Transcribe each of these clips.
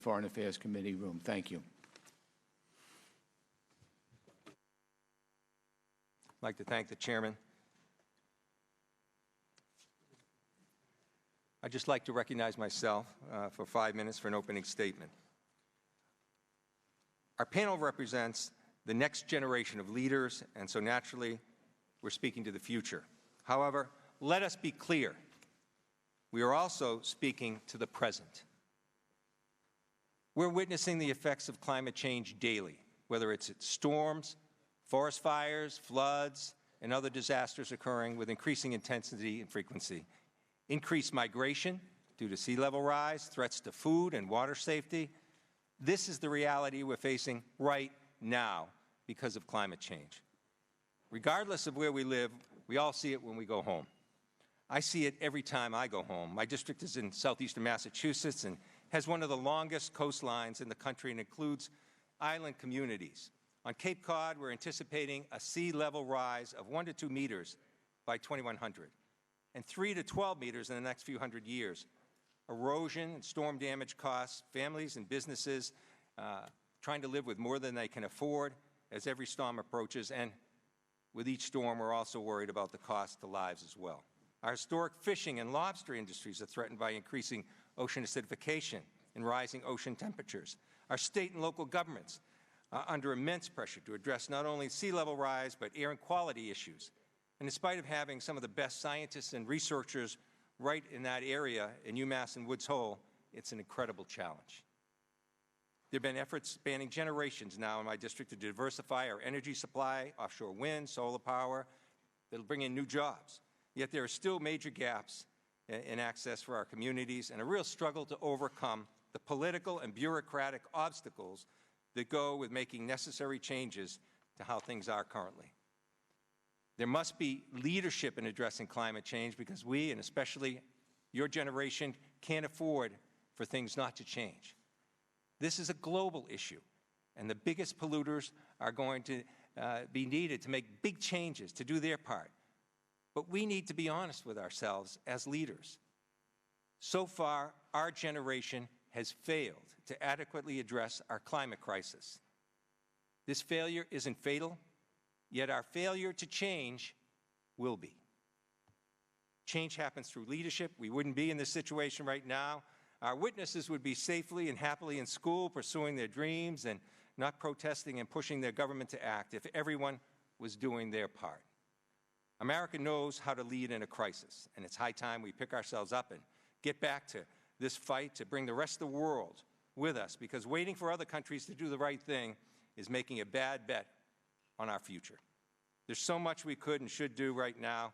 Foreign Affairs Committee room. Thank you. I'd like to thank the chairman. I'd just like to recognize myself for 5 minutes for an opening statement. Our panel represents the next generation of leaders, and so naturally, we're speaking to the future. However, let us be clear. We are also speaking to the present. We're witnessing the effects of climate change daily, whether it's storms, forest fires, floods, and other disasters occurring with increasing intensity and frequency. Increased migration due to sea level rise, threats to food and water safety. This is the reality we're facing right now because of climate change. Regardless of where we live, we all see it when we go home. I see it every time I go home. My district is in southeastern Massachusetts and has one of the longest coastlines in the country and includes island communities. On Cape Cod, we're anticipating a sea level rise of 1 to 2 meters by 2100 and 3 to 12 meters in the next few hundred years. Erosion and storm damage costs families and businesses trying to live with more than they can afford as every storm approaches, and with each storm, we're also worried about the cost to lives as well. Our historic fishing and lobster industries are threatened by increasing ocean acidification and rising ocean temperatures. Our state and local governments are under immense pressure to address not only sea level rise, but air and quality issues. And in spite of having some of the best scientists and researchers right in that area in UMass and Woods Hole, it's an incredible challenge. There have been efforts spanning generations now in my district to diversify our energy supply, offshore wind, solar power, that'll bring in new jobs. Yet there are still major gaps in access for our communities and a real struggle to overcome the political and bureaucratic obstacles that go with making necessary changes to how things are currently. There must be leadership in addressing climate change because we, and especially your generation, can't afford for things not to change. This is a global issue, and the biggest polluters are going to be needed to make big changes to do their part. But we need to be honest with ourselves as leaders. So far, our generation has failed to adequately address our climate crisis. This failure isn't fatal, yet our failure to change will be. Change happens through leadership. We wouldn't be in this situation right now. Our witnesses would be safely and happily in school, pursuing their dreams and not protesting and pushing their government to act if everyone was doing their part. America knows how to lead in a crisis, and it's high time we pick ourselves up and get back to this fight to bring the rest of the world with us, because waiting for other countries to do the right thing is making a bad bet on our future. There's so much we could and should do right now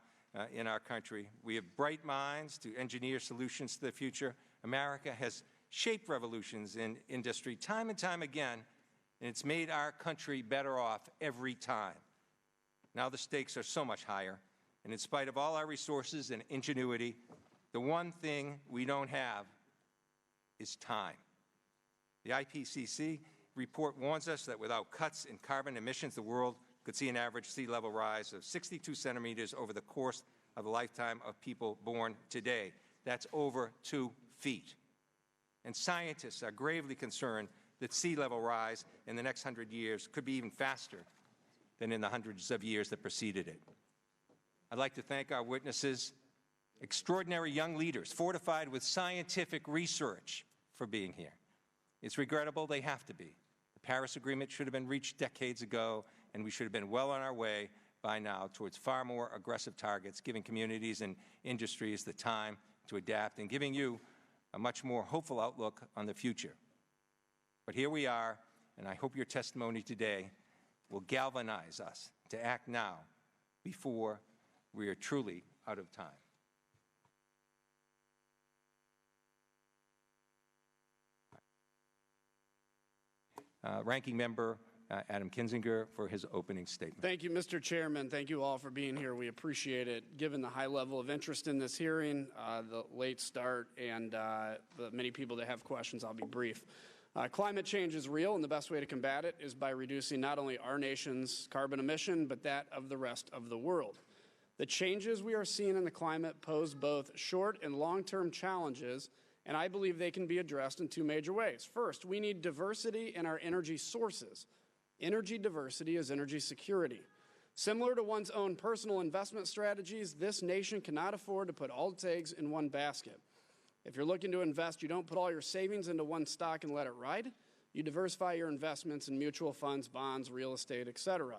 in our country. We have bright minds to engineer solutions to the future. America has shaped revolutions in industry time and time again, and it's made our country better off every time. Now the stakes are so much higher, and in spite of all our resources and ingenuity, the one thing we don't have is time. The IPCC report warns us that without cuts in carbon emissions, the world could see an average sea level rise of 62 centimeters over the course of the lifetime of people born today. That's over 2 feet. And scientists are gravely concerned that sea level rise in the next 100 years could be even faster than in the hundreds of years that preceded it. I'd like to thank our witnesses, extraordinary young leaders fortified with scientific research, for being here. It's regrettable they have to be. The Paris Agreement should have been reached decades ago, and we should have been well on our way by now towards far more aggressive targets, giving communities and industries the time to adapt and giving you a much more hopeful outlook on the future. But here we are, and I hope your testimony today will galvanize us to act now before we are truly out of time. Ranking Member Adam Kinzinger for his opening statement. Thank you, Mr. Chairman. Thank you all for being here. We appreciate it. Given the high level of interest in this hearing, the late start, and the many people that have questions, I'll be brief. Climate change is real, and the best way to combat it is by reducing not only our nation's carbon emission, but that of the rest of the world. The changes we are seeing in the climate pose both short and long-term challenges and I believe they can be addressed in two major ways. First, we need diversity in our energy sources. Energy diversity is energy security. Similar to one's own personal investment strategies, this nation cannot afford to put all its eggs in one basket. If you're looking to invest, you don't put all your savings into one stock and let it ride. You diversify your investments in mutual funds, bonds, real estate, etc.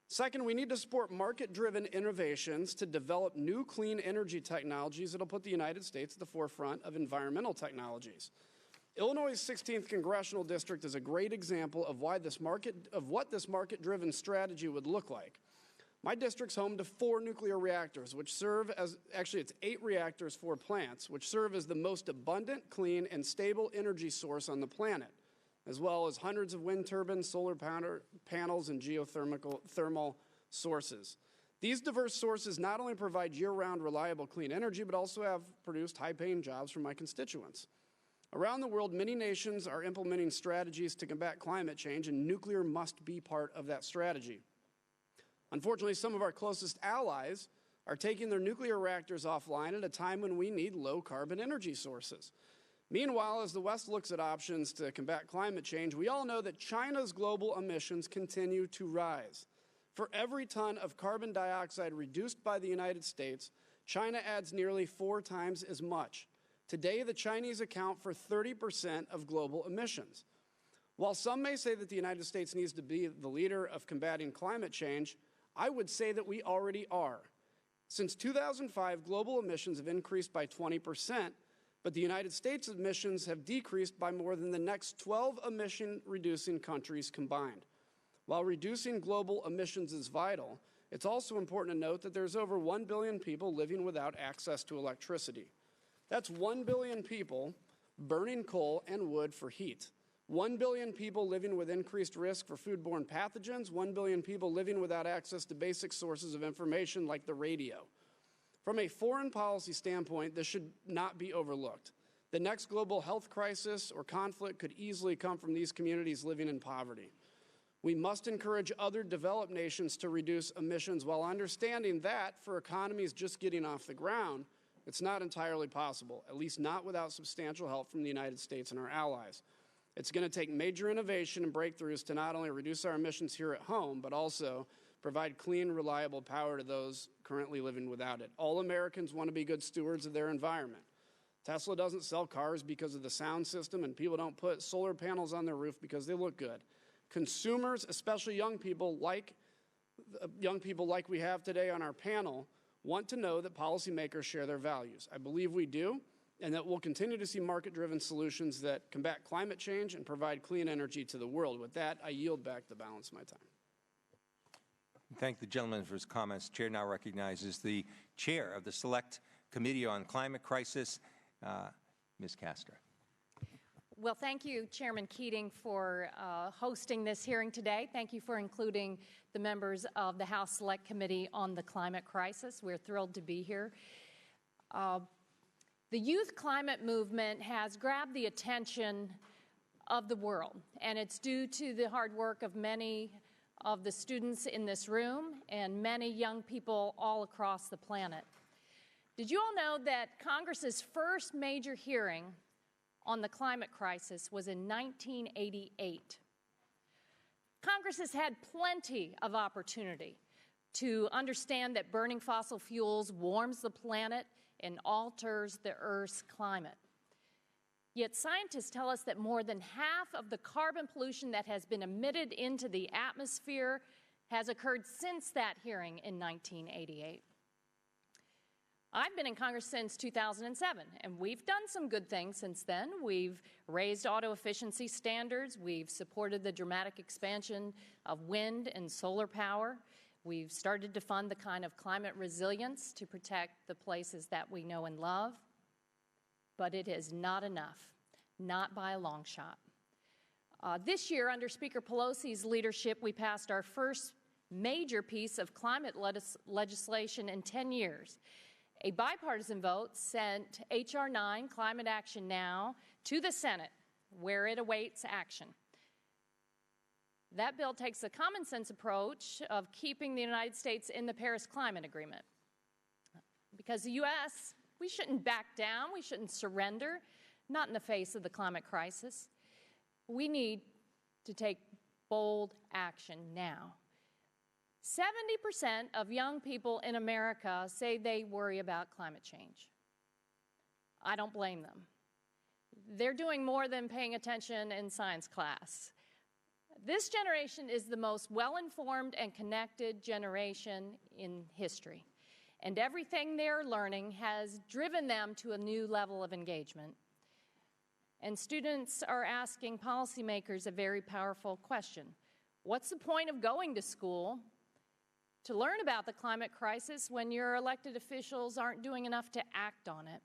Second, we need to support market-driven innovations to develop new clean energy technologies that will put the United States at the forefront of environmental technologies. Illinois' 16th Congressional District is a great example of what this market-driven strategy would look like. My district's home to 4 nuclear reactors, which serve as, actually it's 8 reactors, 4 plants, which serve as the most abundant, clean, and stable energy source on the planet, as well as hundreds of wind turbines, solar panels, and geothermal sources. These diverse sources not only provide year-round reliable clean energy, but also have produced high-paying jobs for my constituents. Around the world, many nations are implementing strategies to combat climate change, and nuclear must be part of that strategy. Unfortunately, some of our closest allies are taking their nuclear reactors offline at a time when we need low-carbon energy sources. Meanwhile, as the West looks at options to combat climate change, we all know that China's global emissions continue to rise. For every ton of carbon dioxide reduced by the United States, China adds nearly 4 times as much. Today, the Chinese account for 30% of global emissions. While some may say that the United States needs to be the leader of combating climate change, I would say that we already are. Since 2005, global emissions have increased by 20%, but the United States emissions have decreased by more than the next 12 emission-reducing countries combined. While reducing global emissions is vital, it's also important to note that there's over 1 billion people living without access to electricity. That's 1 billion people burning coal and wood for heat. 1 billion people living with increased risk for foodborne pathogens, 1 billion people living without access to basic sources of information like the radio. From a foreign policy standpoint, this should not be overlooked. The next global health crisis or conflict could easily come from these communities living in poverty. We must encourage other developed nations to reduce emissions while understanding that for economies just getting off the ground, it's not entirely possible, at least not without substantial help from the United States and our allies. It's going to take major innovation and breakthroughs to not only reduce our emissions here at home, but also provide clean, reliable power to those currently living without it. All Americans want to be good stewards of their environment. Tesla doesn't sell cars because of the sound system, and people don't put solar panels on their roof because they look good. Consumers, especially young people like we have today on our panel, want to know that policymakers share their values. I believe we do, and that we'll continue to see market-driven solutions that combat climate change and provide clean energy to the world. With that, I yield back the balance of my time. Thank the gentleman for his comments. The chair now recognizes the chair of the Select Committee on Climate Crisis, Ms. Castor. Well, thank you, Chairman Keating, for hosting this hearing today. Thank you for including the members of the House Select Committee on the Climate Crisis. We're thrilled to be here. The youth climate movement has grabbed the attention of the world, and it's due to the hard work of many of the students in this room and many young people all across the planet. Did you all know that Congress's first major hearing on the climate crisis was in 1988? Congress has had plenty of opportunity to understand that burning fossil fuels warms the planet and alters the Earth's climate. Yet scientists tell us that more than half of the carbon pollution that has been emitted into the atmosphere has occurred since that hearing in 1988. I've been in Congress since 2007, and we've done some good things since then. We've raised auto efficiency standards. We've supported the dramatic expansion of wind and solar power. We've started to fund the kind of climate resilience to protect the places that we know and love. But it is not enough, not by a long shot. This year, under Speaker Pelosi's leadership, we passed our first major piece of climate legislation in 10 years. A bipartisan vote sent H.R. 9, Climate Action Now, to the Senate, where it awaits action. That bill takes a common sense approach of keeping the United States in the Paris Climate Agreement. Because the U.S., we shouldn't back down, we shouldn't surrender. not in the face of the climate crisis. We need to take bold action now. 70% of young people in America say they worry about climate change. I don't blame them. They're doing more than paying attention in science class. This generation is the most well-informed and connected generation in history, and everything they're learning has driven them to a new level of engagement. And students are asking policymakers a very powerful question. What's the point of going to school to learn about the climate crisis when your elected officials aren't doing enough to act on it?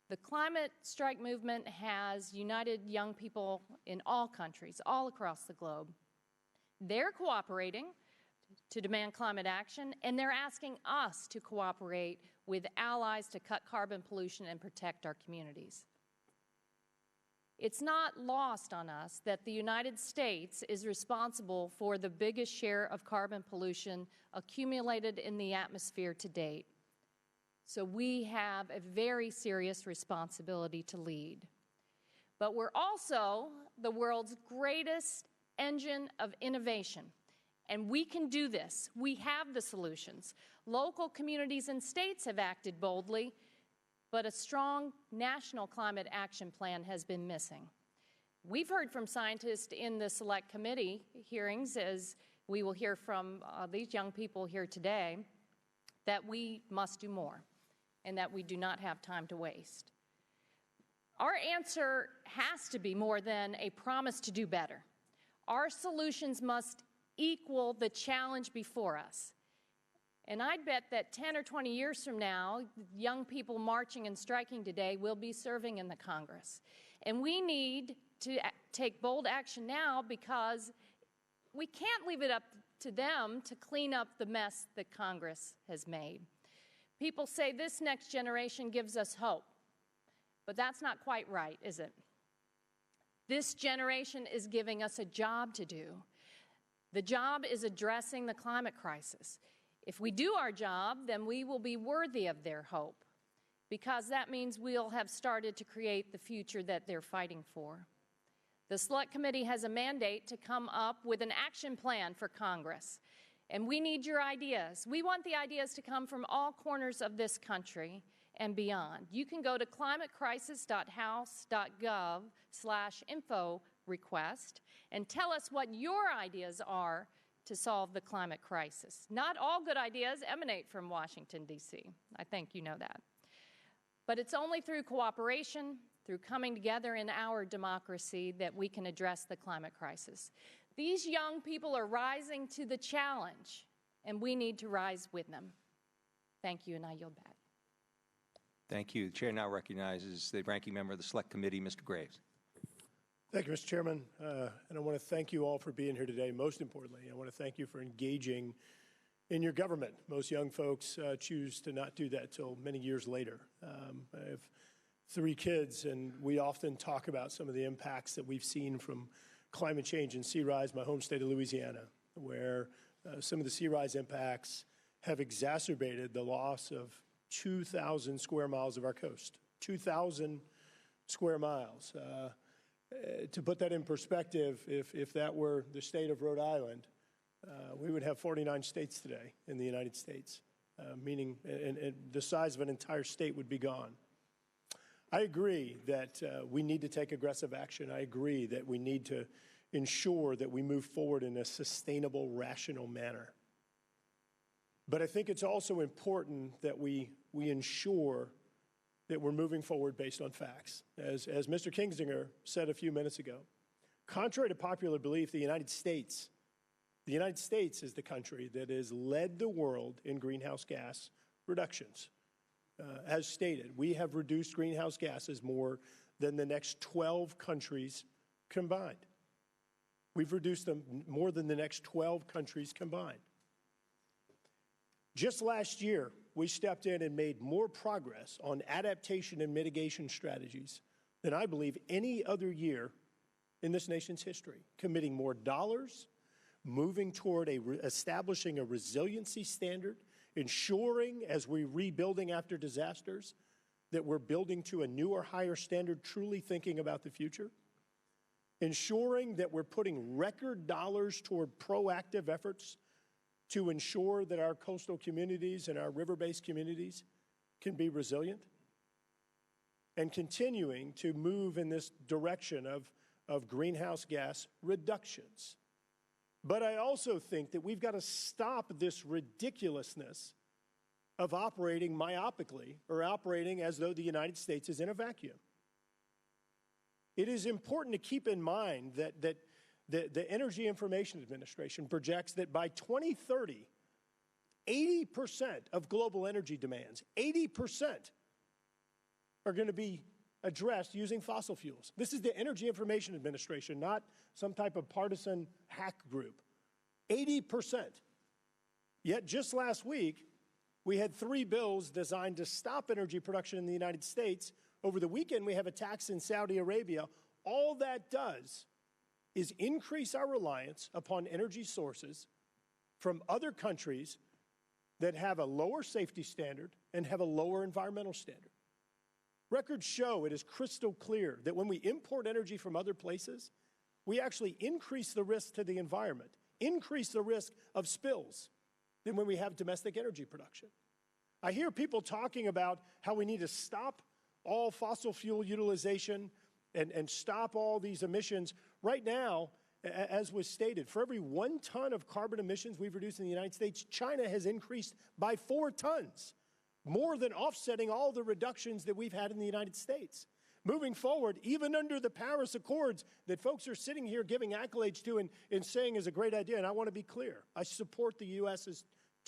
The climate strike movement has united young people in all countries, all across the globe. They're cooperating to demand climate action, and they're asking us to cooperate with allies to cut carbon pollution and protect our communities. It's not lost on us that the United States is responsible for the biggest share of carbon pollution accumulated in the atmosphere to date. So we have a very serious responsibility to lead. But we're also the world's greatest engine of innovation. And we can do this. We have the solutions. Local communities and states have acted boldly, but a strong national climate action plan has been missing. We've heard from scientists in the Select Committee hearings, as we will hear from these young people here today, that we must do more and that we do not have time to waste. Our answer has to be more than a promise to do better. Our solutions must equal the challenge before us. And I'd bet that 10 or 20 years from now, young people marching and striking today will be serving in the Congress. And we need to take bold action now because we can't leave it up to them to clean up the mess that Congress has made. People say this next generation gives us hope, but that's not quite right, is it? This generation is giving us a job to do. The job is addressing the climate crisis. If we do our job, then we will be worthy of their hope, because that means we'll have started to create the future that they're fighting for. The Select Committee has a mandate to come up with an action plan for Congress, and we need your ideas. We want the ideas to come from all corners of this country and beyond. You can go to climatecrisis.house.gov/info request and tell us what your ideas are to solve the climate crisis. Not all good ideas emanate from Washington, D.C. I think you know that. But it's only through cooperation, through coming together in our democracy, that we can address the climate crisis. These young people are rising to the challenge, and we need to rise with them. Thank you, and I yield back. Thank you. The Chair now recognizes the Ranking Member of the Select Committee, Mr. Graves. Thank you, Mr. Chairman, and I want to thank you all for being here today. Most importantly, I want to thank you for engaging in your government. Most young folks choose to not do that till many years later. I have 3 kids, and we often talk about some of the impacts that we've seen from climate change and sea rise, my home state of Louisiana, where some of the sea rise impacts have exacerbated the loss of 2,000 square miles of our coast. 2,000 square miles. To put that in perspective, if that were the state of Rhode Island, we would have 49 states today in the United States, meaning and the size of an entire state would be gone. I agree that we need to take aggressive action. I agree that we need to ensure that we move forward in a sustainable, rational manner. But I think it's also important that we ensure that we're moving forward based on facts. As Mr. Kingsinger said a few minutes ago, contrary to popular belief, the United States is the country that has led the world in greenhouse gas reductions. As stated, we have reduced greenhouse gases more than the next 12 countries combined. We've reduced them more than the next 12 countries combined. Just last year, we stepped in and made more progress on adaptation and mitigation strategies than I believe any other year in this nation's history, committing more dollars, moving toward establishing a resiliency standard, ensuring, as we're rebuilding after disasters, that we're building to a newer, higher standard, truly thinking about the future, ensuring that we're putting record dollars toward proactive efforts to ensure that our coastal communities and our river-based communities can be resilient, and continuing to move in this direction of greenhouse gas reductions. But I also think that we've got to stop this ridiculousness of operating myopically or operating as though the United States is in a vacuum. It is important to keep in mind that the Energy Information Administration projects that by 2030, 80% of global energy demands, 80%, are going to be addressed using fossil fuels. This is the Energy Information Administration, not some type of partisan hack group. 80%. Yet just last week, we had 3 bills designed to stop energy production in the United States. Over the weekend, we have a tax in Saudi Arabia. All that does is increase our reliance upon energy sources from other countries that have a lower safety standard and have a lower environmental standard. Records show, it is crystal clear, that when we import energy from other places, we actually increase the risk to the environment, increase the risk of spills than when we have domestic energy production. I hear people talking about how we need to stop all fossil fuel utilization and stop all these emissions. Right now, as was stated, for every 1 ton of carbon emissions we've reduced in the United States, China has increased by 4 tons, more than offsetting all the reductions that we've had in the United States. Moving forward, even under the Paris Accords that folks are sitting here giving accolades to and saying is a great idea, and I want to be clear, I support the U.S.'s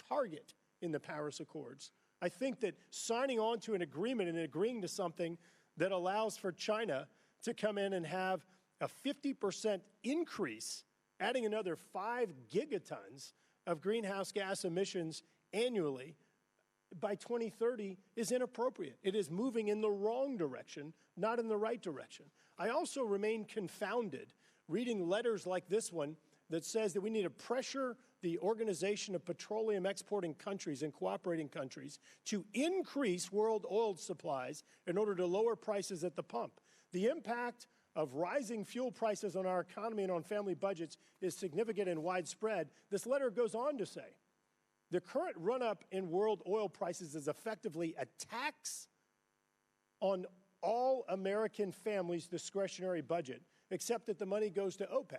target in the Paris Accords. I think that signing on to an agreement and agreeing to something that allows for China to come in and have a 50% increase, adding another 5 gigatons of greenhouse gas emissions annually by 2030 is inappropriate. It is moving in the wrong direction, not in the right direction. I also remain confounded reading letters like this one that says that we need to pressure the Organization of Petroleum Exporting Countries and Cooperating Countries to increase world oil supplies in order to lower prices at the pump. The impact of rising fuel prices on our economy and on family budgets is significant and widespread. This letter goes on to say, the current run-up in world oil prices is effectively a tax on all American families' discretionary budget, except that the money goes to OPEC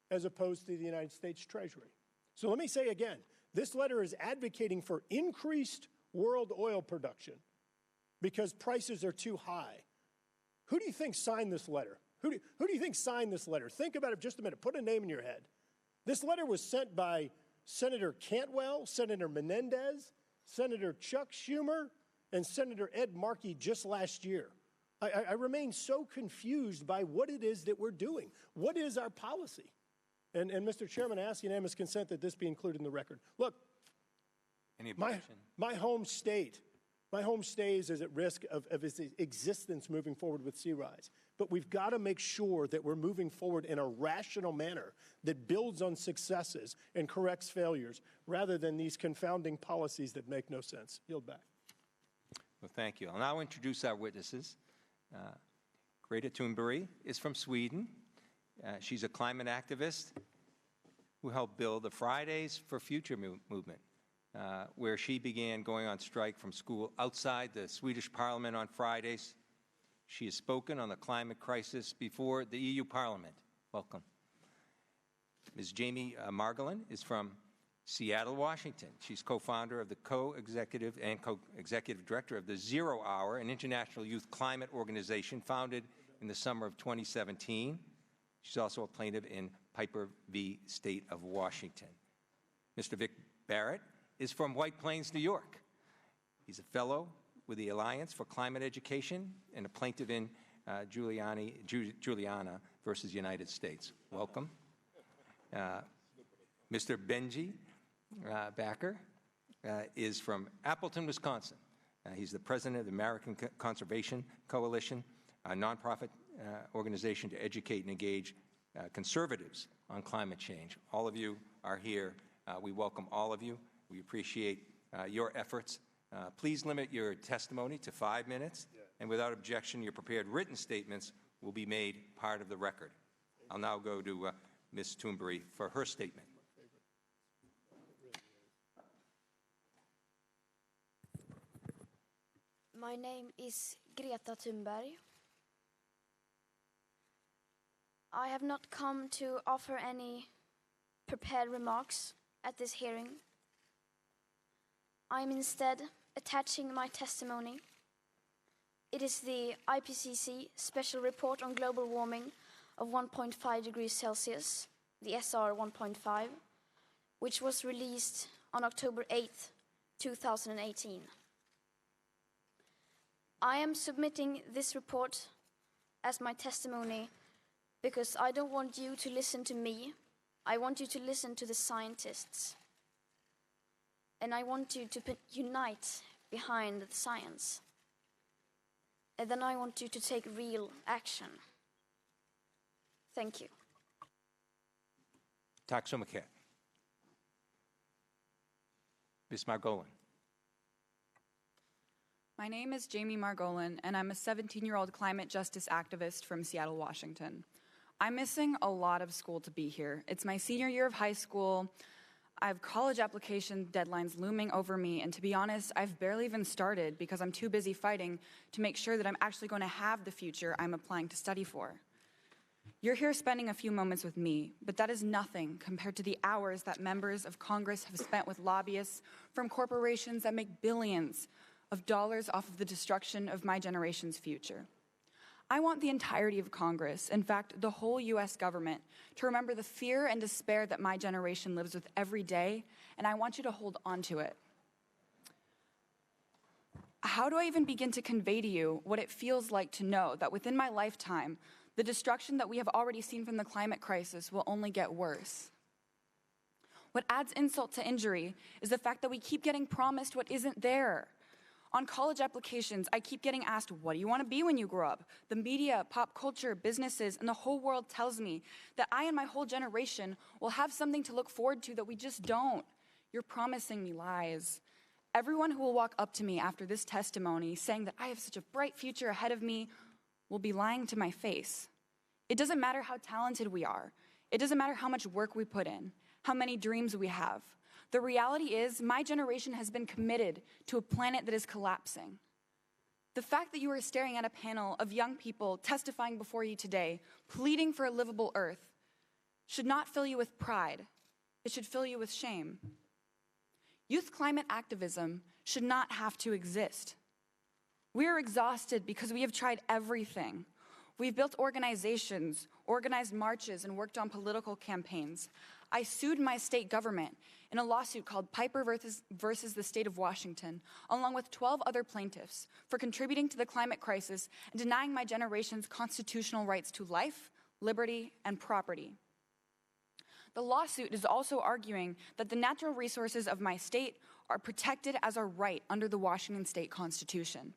as opposed to the United States Treasury. So let me say again, this letter is advocating for increased world oil production because prices are too high. Who do you think signed this letter? Who do you think signed this letter? Think about it for just a minute. Put a name in your head. This letter was sent by Senator Cantwell, Senator Menendez, Senator Chuck Schumer, and Senator Ed Markey just last year. I remain so confused by what it is that we're doing. What is our policy? And Mr. Chairman, I ask unanimous consent that this be included in the record. Look, my home state is at risk of its existence moving forward with sea rise. But we've got to make sure that we're moving forward in a rational manner that builds on successes and corrects failures rather than these confounding policies that make no sense. Yield back. Well, thank you. I'll now introduce our witnesses. Greta Thunberg is from Sweden. She's a climate activist who helped build the Fridays for Future movement, where she began going on strike from school outside the Swedish Parliament on Fridays. She has spoken on the climate crisis before the EU Parliament. Welcome. Ms. Jamie Margolin is from Seattle, Washington. She's co-founder of the co-executive and co-executive director of the 0 Hour, an international youth climate organization founded in the summer of 2017. She's also a plaintiff in Piper v. State of Washington. Mr. Vic Barrett is from White Plains, New York. He's a fellow with the Alliance for Climate Education and a plaintiff in Juliana versus United States. Welcome. Mr. Benji Becker is from Appleton, Wisconsin. He's the president of the American Conservation Coalition, a nonprofit organization to educate and engage conservatives on climate change. All of you are here. We welcome all of you. We appreciate your efforts Please limit your testimony to 5 minutes, and without objection, your prepared written statements will be made part of the record. I'll now go to Ms. Thunberg for her statement. My name is Greta Thunberg. I have not come to offer any prepared remarks at this hearing. I am instead attaching my testimony. It is the IPCC Special Report on Global Warming of 1.5 degrees Celsius, the SR 1.5, which was released on October 8th, 2018. I am submitting this report as my testimony because I don't want you to listen to me. I want you to listen to the scientists. And I want you to unite behind the science. And then I want you to take real action. Thank you. Tack så mycket. Ms. Margolin. My name is Jamie Margolin, and I'm a 17-year-old climate justice activist from Seattle, Washington. I'm missing a lot of school to be here. It's my senior year of high school. I have college application deadlines looming over me, and to be honest, I've barely even started because I'm too busy fighting to make sure that I'm actually going to have the future I'm applying to study for. You're here spending a few moments with me, but that is nothing compared to the hours that members of Congress have spent with lobbyists from corporations that make billions of dollars off of the destruction of my generation's future. I want the entirety of Congress, in fact, the whole US government, to remember the fear and despair that my generation lives with every day, and I want you to hold on to it. How do I even begin to convey to you what it feels like to know that within my lifetime, the destruction that we have already seen from the climate crisis will only get worse? What adds insult to injury is the fact that we keep getting promised what isn't there. On college applications, I keep getting asked, what do you want to be when you grow up? The media, pop culture, businesses, and the whole world tells me that I and my whole generation will have something to look forward to that we just don't. You're promising me lies. Everyone who will walk up to me after this testimony saying that I have such a bright future ahead of me will be lying to my face. It doesn't matter how talented we are. It doesn't matter how much work we put in, how many dreams we have. The reality is, my generation has been committed to a planet that is collapsing. The fact that you are staring at a panel of young people testifying before you today, pleading for a livable earth, should not fill you with pride. It should fill you with shame. Youth climate activism should not have to exist. We are exhausted because we have tried everything. We've built organizations, organized marches, and worked on political campaigns. I sued my state government in a lawsuit called Piper versus the State of Washington, along with 12 other plaintiffs, for contributing to the climate crisis and denying my generation's constitutional rights to life, liberty, and property. The lawsuit is also arguing that the natural resources of my state are protected as a right under the Washington State Constitution.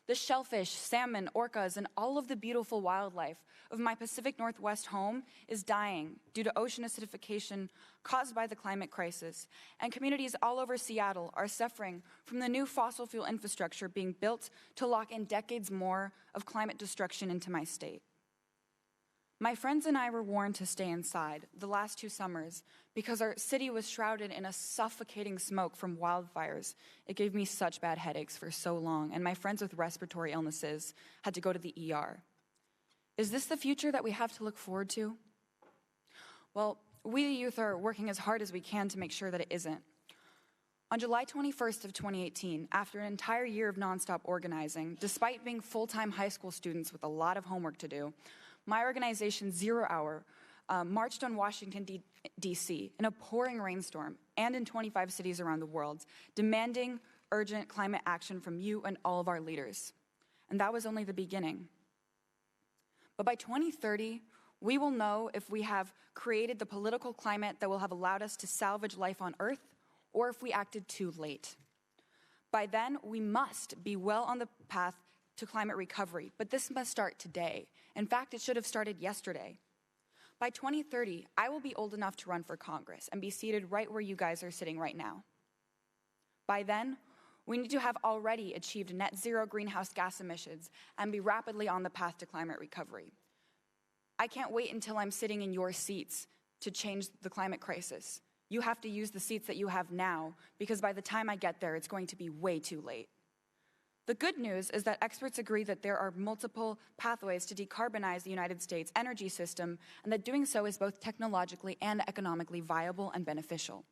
The shellfish, salmon, orcas, and all of the beautiful wildlife of my Pacific Northwest home is dying due to ocean acidification caused by the climate crisis, and communities all over Seattle are suffering from the new fossil fuel infrastructure being built to lock in decades more of climate destruction into my state. My friends and I were warned to stay inside the last 2 summers because our city was shrouded in a suffocating smoke from wildfires. It gave me such bad headaches for so long, and my friends with respiratory illnesses had to go to the ER. Is this the future that we have to look forward to? Well, we the youth are working as hard as we can to make sure that it isn't. On July 21st of 2018, after an entire year of nonstop organizing, despite being full-time high school students with a lot of homework to do, my organization, 0 Hour, marched on Washington, D.C. in a pouring rainstorm and in 25 cities around the world, demanding urgent climate action from you and all of our leaders. And that was only the beginning. But by 2030, we will know if we have created the political climate that will have allowed us to salvage life on Earth, or if we acted too late. By then, we must be well on the path to climate recovery, but this must start today. In fact, it should have started yesterday. By 2030, I will be old enough to run for Congress and be seated right where you guys are sitting right now. By then, We need to have already achieved net zero greenhouse gas emissions and be rapidly on the path to climate recovery. I can't wait until I'm sitting in your seats to change the climate crisis. You have to use the seats that you have now, because by the time I get there, it's going to be way too late. The good news is that experts agree that there are multiple pathways to decarbonize the United States energy system, and that doing so is both technologically and economically viable and beneficial.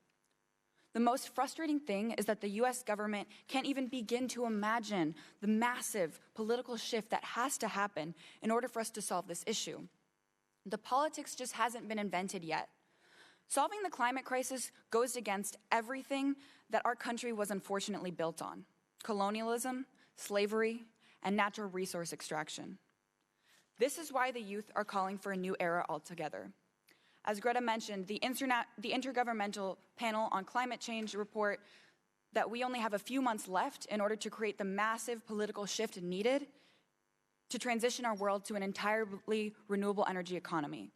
The most frustrating thing is that the US government can't even begin to imagine the massive political shift that has to happen in order for us to solve this issue. The politics just hasn't been invented yet. Solving the climate crisis goes against everything that our country was unfortunately built on: colonialism, slavery, and natural resource extraction. This is why the youth are calling for a new era altogether. As Greta mentioned, the Intergovernmental Panel on Climate Change report that we only have a few months left in order to create the massive political shift needed to transition our world to an entirely renewable energy economy.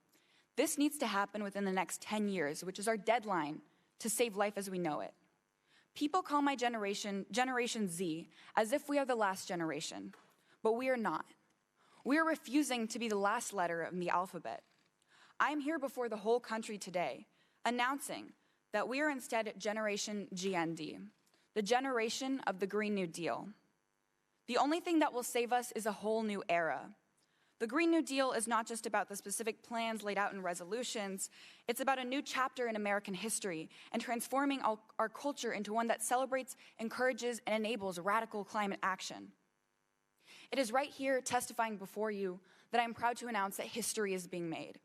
This needs to happen within the next 10 years, which is our deadline to save life as we know it. People call my generation Generation Z, as if we are the last generation, but we are not. We are refusing to be the last letter in the alphabet. I am here before the whole country today, announcing that we are instead Generation GND, the generation of the Green New Deal. The only thing that will save us is a whole new era. The Green New Deal is not just about the specific plans laid out in resolutions. It's about a new chapter in American history and transforming our culture into one that celebrates, encourages, and enables radical climate action. It is right here, testifying before you, that I'm proud to announce that history is being made.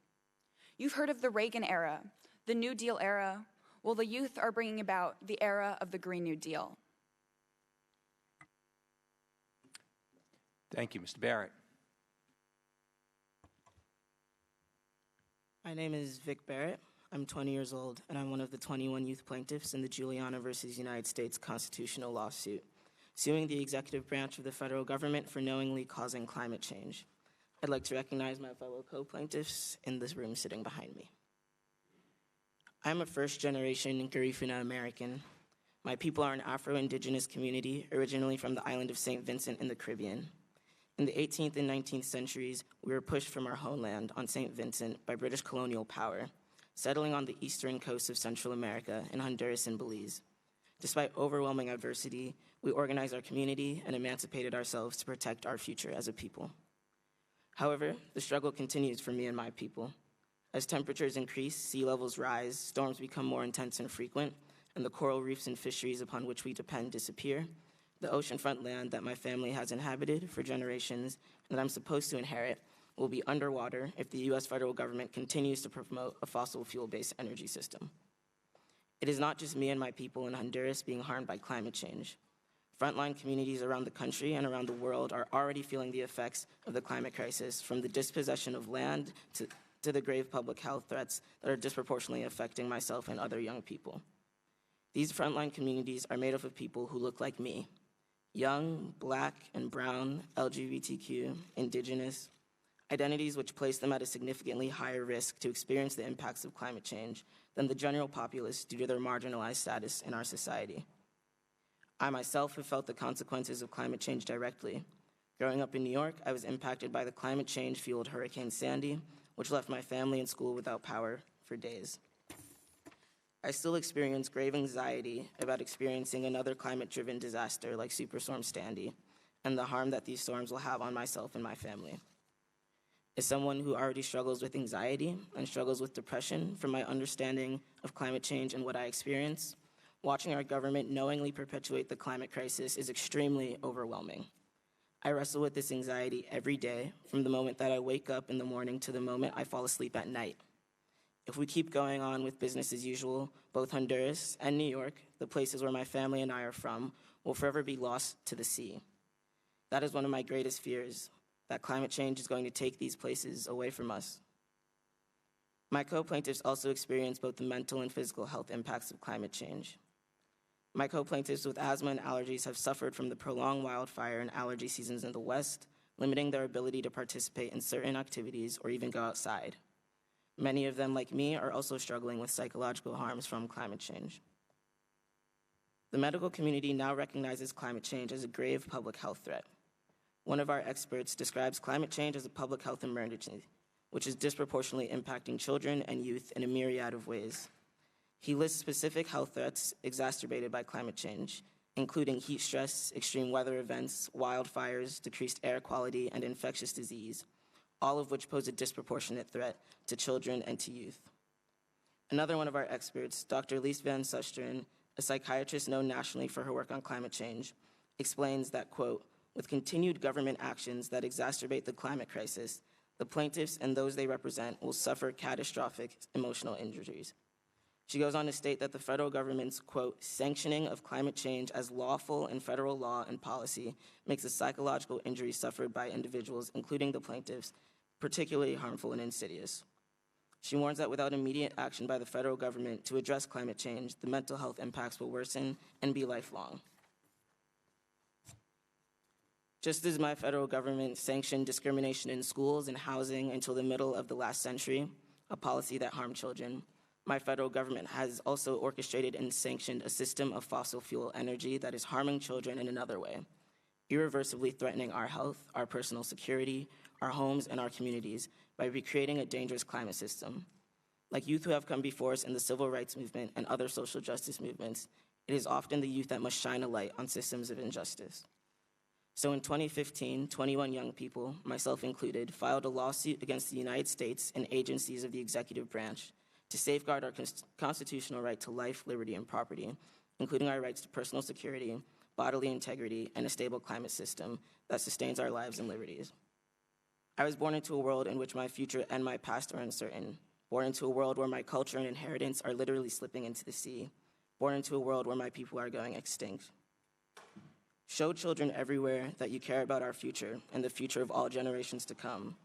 You've heard of the Reagan era, the New Deal era. Well, the youth are bringing about the era of the Green New Deal. Thank you, Mr. Barrett. My name is Vic Barrett. I'm 20 years old, and I'm one of the 21 youth plaintiffs in the Juliana versus United States constitutional lawsuit, suing the executive branch of the federal government for knowingly causing climate change. I'd like to recognize my fellow co-plaintiffs in this room sitting behind me. I'm a first-generation Garifuna American. My people are an Afro-Indigenous community originally from the island of St. Vincent in the Caribbean. In the 18th and 19th centuries, we were pushed from our homeland on St. Vincent by British colonial power, settling on the eastern coast of Central America in Honduras and Belize. Despite overwhelming adversity, we organized our community and emancipated ourselves to protect our future as a people. However, the struggle continues for me and my people. As temperatures increase, sea levels rise, storms become more intense and frequent, and the coral reefs and fisheries upon which we depend disappear, the oceanfront land that my family has inhabited for generations and that I'm supposed to inherit will be underwater if the US federal government continues to promote a fossil fuel-based energy system. It is not just me and my people in Honduras being harmed by climate change. Frontline communities around the country and around the world are already feeling the effects of the climate crisis, from the dispossession of land to the grave public health threats that are disproportionately affecting myself and other young people. These frontline communities are made up of people who look like me: young, Black, and brown, LGBTQ, Indigenous, identities which place them at a significantly higher risk to experience the impacts of climate change than the general populace due to their marginalized status in our society. I myself have felt the consequences of climate change directly. Growing up in New York, I was impacted by the climate change-fueled Hurricane Sandy, which left my family and school without power for days. I still experience grave anxiety about experiencing another climate-driven disaster like Superstorm Sandy and the harm that these storms will have on myself and my family. As someone who already struggles with anxiety and struggles with depression from my understanding of climate change and what I experience, watching our government knowingly perpetuate the climate crisis is extremely overwhelming. I wrestle with this anxiety every day, from the moment that I wake up in the morning to the moment I fall asleep at night. If we keep going on with business as usual, both Honduras and New York, the places where my family and I are from, will forever be lost to the sea. That is one of my greatest fears, that climate change is going to take these places away from us. My co-plaintiffs also experience both the mental and physical health impacts of climate change. My co-plaintiffs with asthma and allergies have suffered from the prolonged wildfire and allergy seasons in the West, limiting their ability to participate in certain activities or even go outside. Many of them, like me, are also struggling with psychological harms from climate change. The medical community now recognizes climate change as a grave public health threat. One of our experts describes climate change as a public health emergency, which is disproportionately impacting children and youth in a myriad of ways. He lists specific health threats exacerbated by climate change, including heat stress, extreme weather events, wildfires, decreased air quality, and infectious disease, all of which pose a disproportionate threat to children and to youth. Another one of our experts, Dr. Lies van Susteren, a psychiatrist known nationally for her work on climate change, explains that, quote, with continued government actions that exacerbate the climate crisis, the plaintiffs and those they represent will suffer catastrophic emotional injuries. She goes on to state that the federal government's, quote, sanctioning of climate change as lawful in federal law and policy makes the psychological injuries suffered by individuals, including the plaintiffs, particularly harmful and insidious. She warns that without immediate action by the federal government to address climate change, the mental health impacts will worsen and be lifelong. Just as my federal government sanctioned discrimination in schools and housing until the middle of the last century, a policy that harmed children, my federal government has also orchestrated and sanctioned a system of fossil fuel energy that is harming children in another way, irreversibly threatening our health, our personal security, our homes, and our communities by recreating a dangerous climate system. Like youth who have come before us in the civil rights movement and other social justice movements, it is often the youth that must shine a light on systems of injustice. So in 2015, 21 young people, myself included, filed a lawsuit against the United States and agencies of the executive branch to safeguard our constitutional right to life, liberty, and property, including our rights to personal security, bodily integrity, and a stable climate system that sustains our lives and liberties. I was born into a world in which my future and my past are uncertain, born into a world where my culture and inheritance are literally slipping into the sea, born into a world where my people are going extinct. Show children everywhere that you care about our future and the future of all generations to come.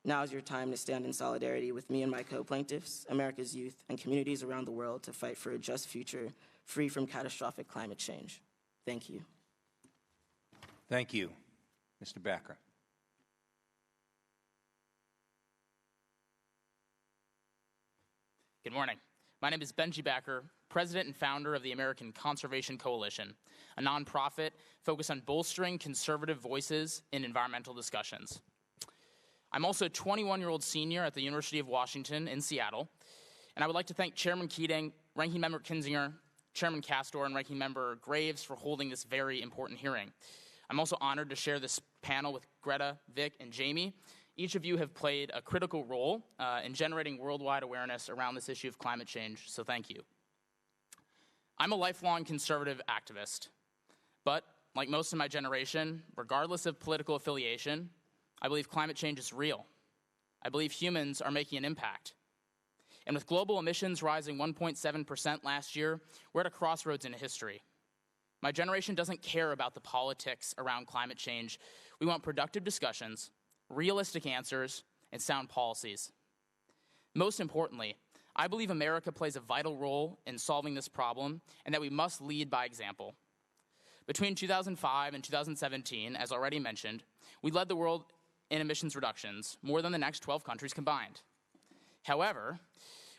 Now is your time to stand in solidarity with me and my co-plaintiffs, America's youth, and communities around the world to fight for a just future free from catastrophic climate change. Thank you. Thank you. Mr. Becker. Good morning. My name is Benji Becker, president and founder of the American Conservation Coalition, a nonprofit focused on bolstering conservative voices in environmental discussions. I'm also a 21-year-old senior at the University of Washington in Seattle, and I would like to thank Chairman Keating, Ranking Member Kinzinger, Chairman Castor, and Ranking Member Graves for holding this very important hearing. I'm also honored to share this panel with Greta, Vic, and Jamie. Each of you have played a critical role in generating worldwide awareness around this issue of climate change, so thank you. I'm a lifelong conservative activist, but like most of my generation, regardless of political affiliation, I believe climate change is real. I believe humans are making an impact. And with global emissions rising 1.7% last year, we're at a crossroads in history. My generation doesn't care about the politics around climate change. We want productive discussions, realistic answers, and sound policies. Most importantly, I believe America plays a vital role in solving this problem and that we must lead by example. Between 2005 and 2017, as already mentioned, we led the world in emissions reductions, more than the next 12 countries combined. However,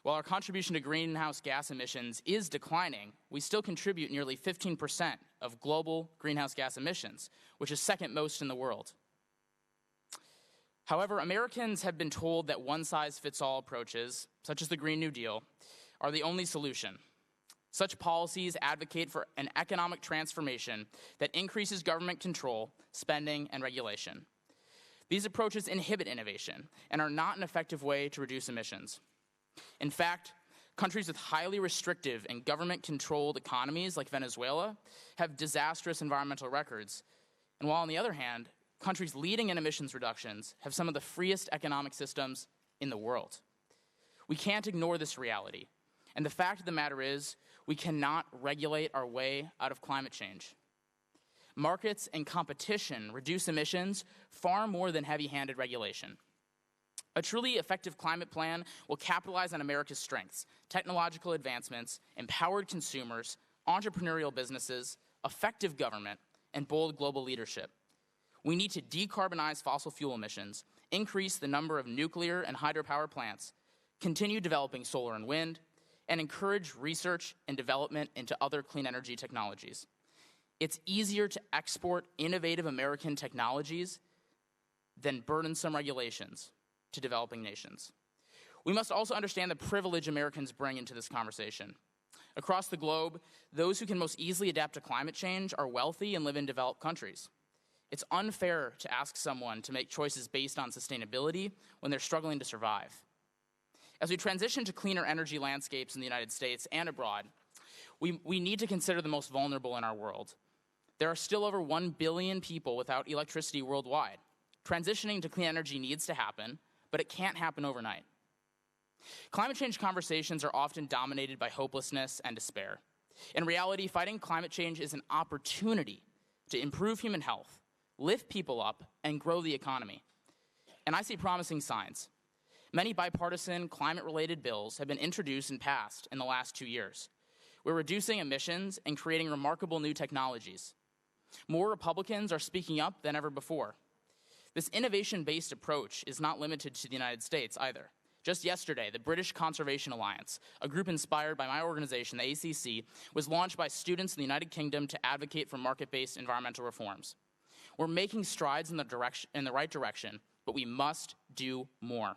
while our contribution to greenhouse gas emissions is declining, we still contribute nearly 15% of global greenhouse gas emissions, which is second most in the world. However, Americans have been told that one-size-fits-all approaches, such as the Green New Deal, are the only solution. Such policies advocate for an economic transformation that increases government control, spending, and regulation. These approaches inhibit innovation and are not an effective way to reduce emissions. In fact, countries with highly restrictive and government-controlled economies like Venezuela have disastrous environmental records. And while on the other hand, countries leading in emissions reductions have some of the freest economic systems in the world. We can't ignore this reality. And the fact of the matter is, we cannot regulate our way out of climate change. Markets and competition reduce emissions far more than heavy-handed regulation. A truly effective climate plan will capitalize on America's strengths, technological advancements, empowered consumers, entrepreneurial businesses, effective government, and bold global leadership. We need to decarbonize fossil fuel emissions, increase the number of nuclear and hydropower plants, continue developing solar and wind, and encourage research and development into other clean energy technologies. It's easier to export innovative American technologies than burdensome regulations to developing nations. We must also understand the privilege Americans bring into this conversation. Across the globe, those who can most easily adapt to climate change are wealthy and live in developed countries. It's unfair to ask someone to make choices based on sustainability when they're struggling to survive. As we transition to cleaner energy landscapes in the United States and abroad, we need to consider the most vulnerable in our world. There are still over 1 billion people without electricity worldwide. Transitioning to clean energy needs to happen, but it can't happen overnight. Climate change conversations are often dominated by hopelessness and despair. In reality, fighting climate change is an opportunity to improve human health, lift people up, and grow the economy. And I see promising signs. Many bipartisan climate-related bills have been introduced and passed in the last 2 years. We're reducing emissions and creating remarkable new technologies. More Republicans are speaking up than ever before. This innovation-based approach is not limited to the United States either. Just yesterday, the British Conservation Alliance, a group inspired by my organization, the ACC, was launched by students in the United Kingdom to advocate for market-based environmental reforms. We're making strides in the right direction, but we must do more.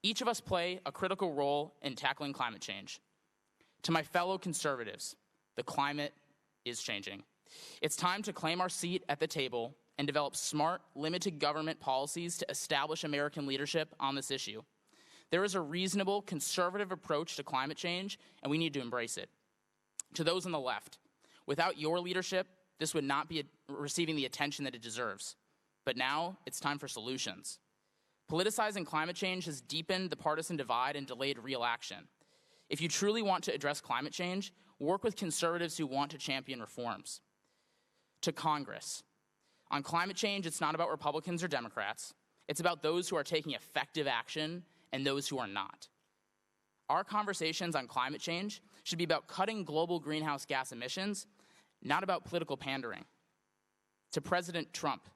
Each of us play a critical role in tackling climate change. To my fellow conservatives, the climate is changing. It's time to claim our seat at the table and develop smart, limited government policies to establish American leadership on this issue. There is a reasonable, conservative approach to climate change, and we need to embrace it. To those on the left, without your leadership, this would not be receiving the attention that it deserves. But now, it's time for solutions. Politicizing climate change has deepened the partisan divide and delayed real action. If you truly want to address climate change, work with conservatives who want to champion reforms. To Congress, on climate change, it's not about Republicans or Democrats. It's about those who are taking effective action and those who are not. Our conversations on climate change should be about cutting global greenhouse gas emissions, not about political pandering. To President Trump,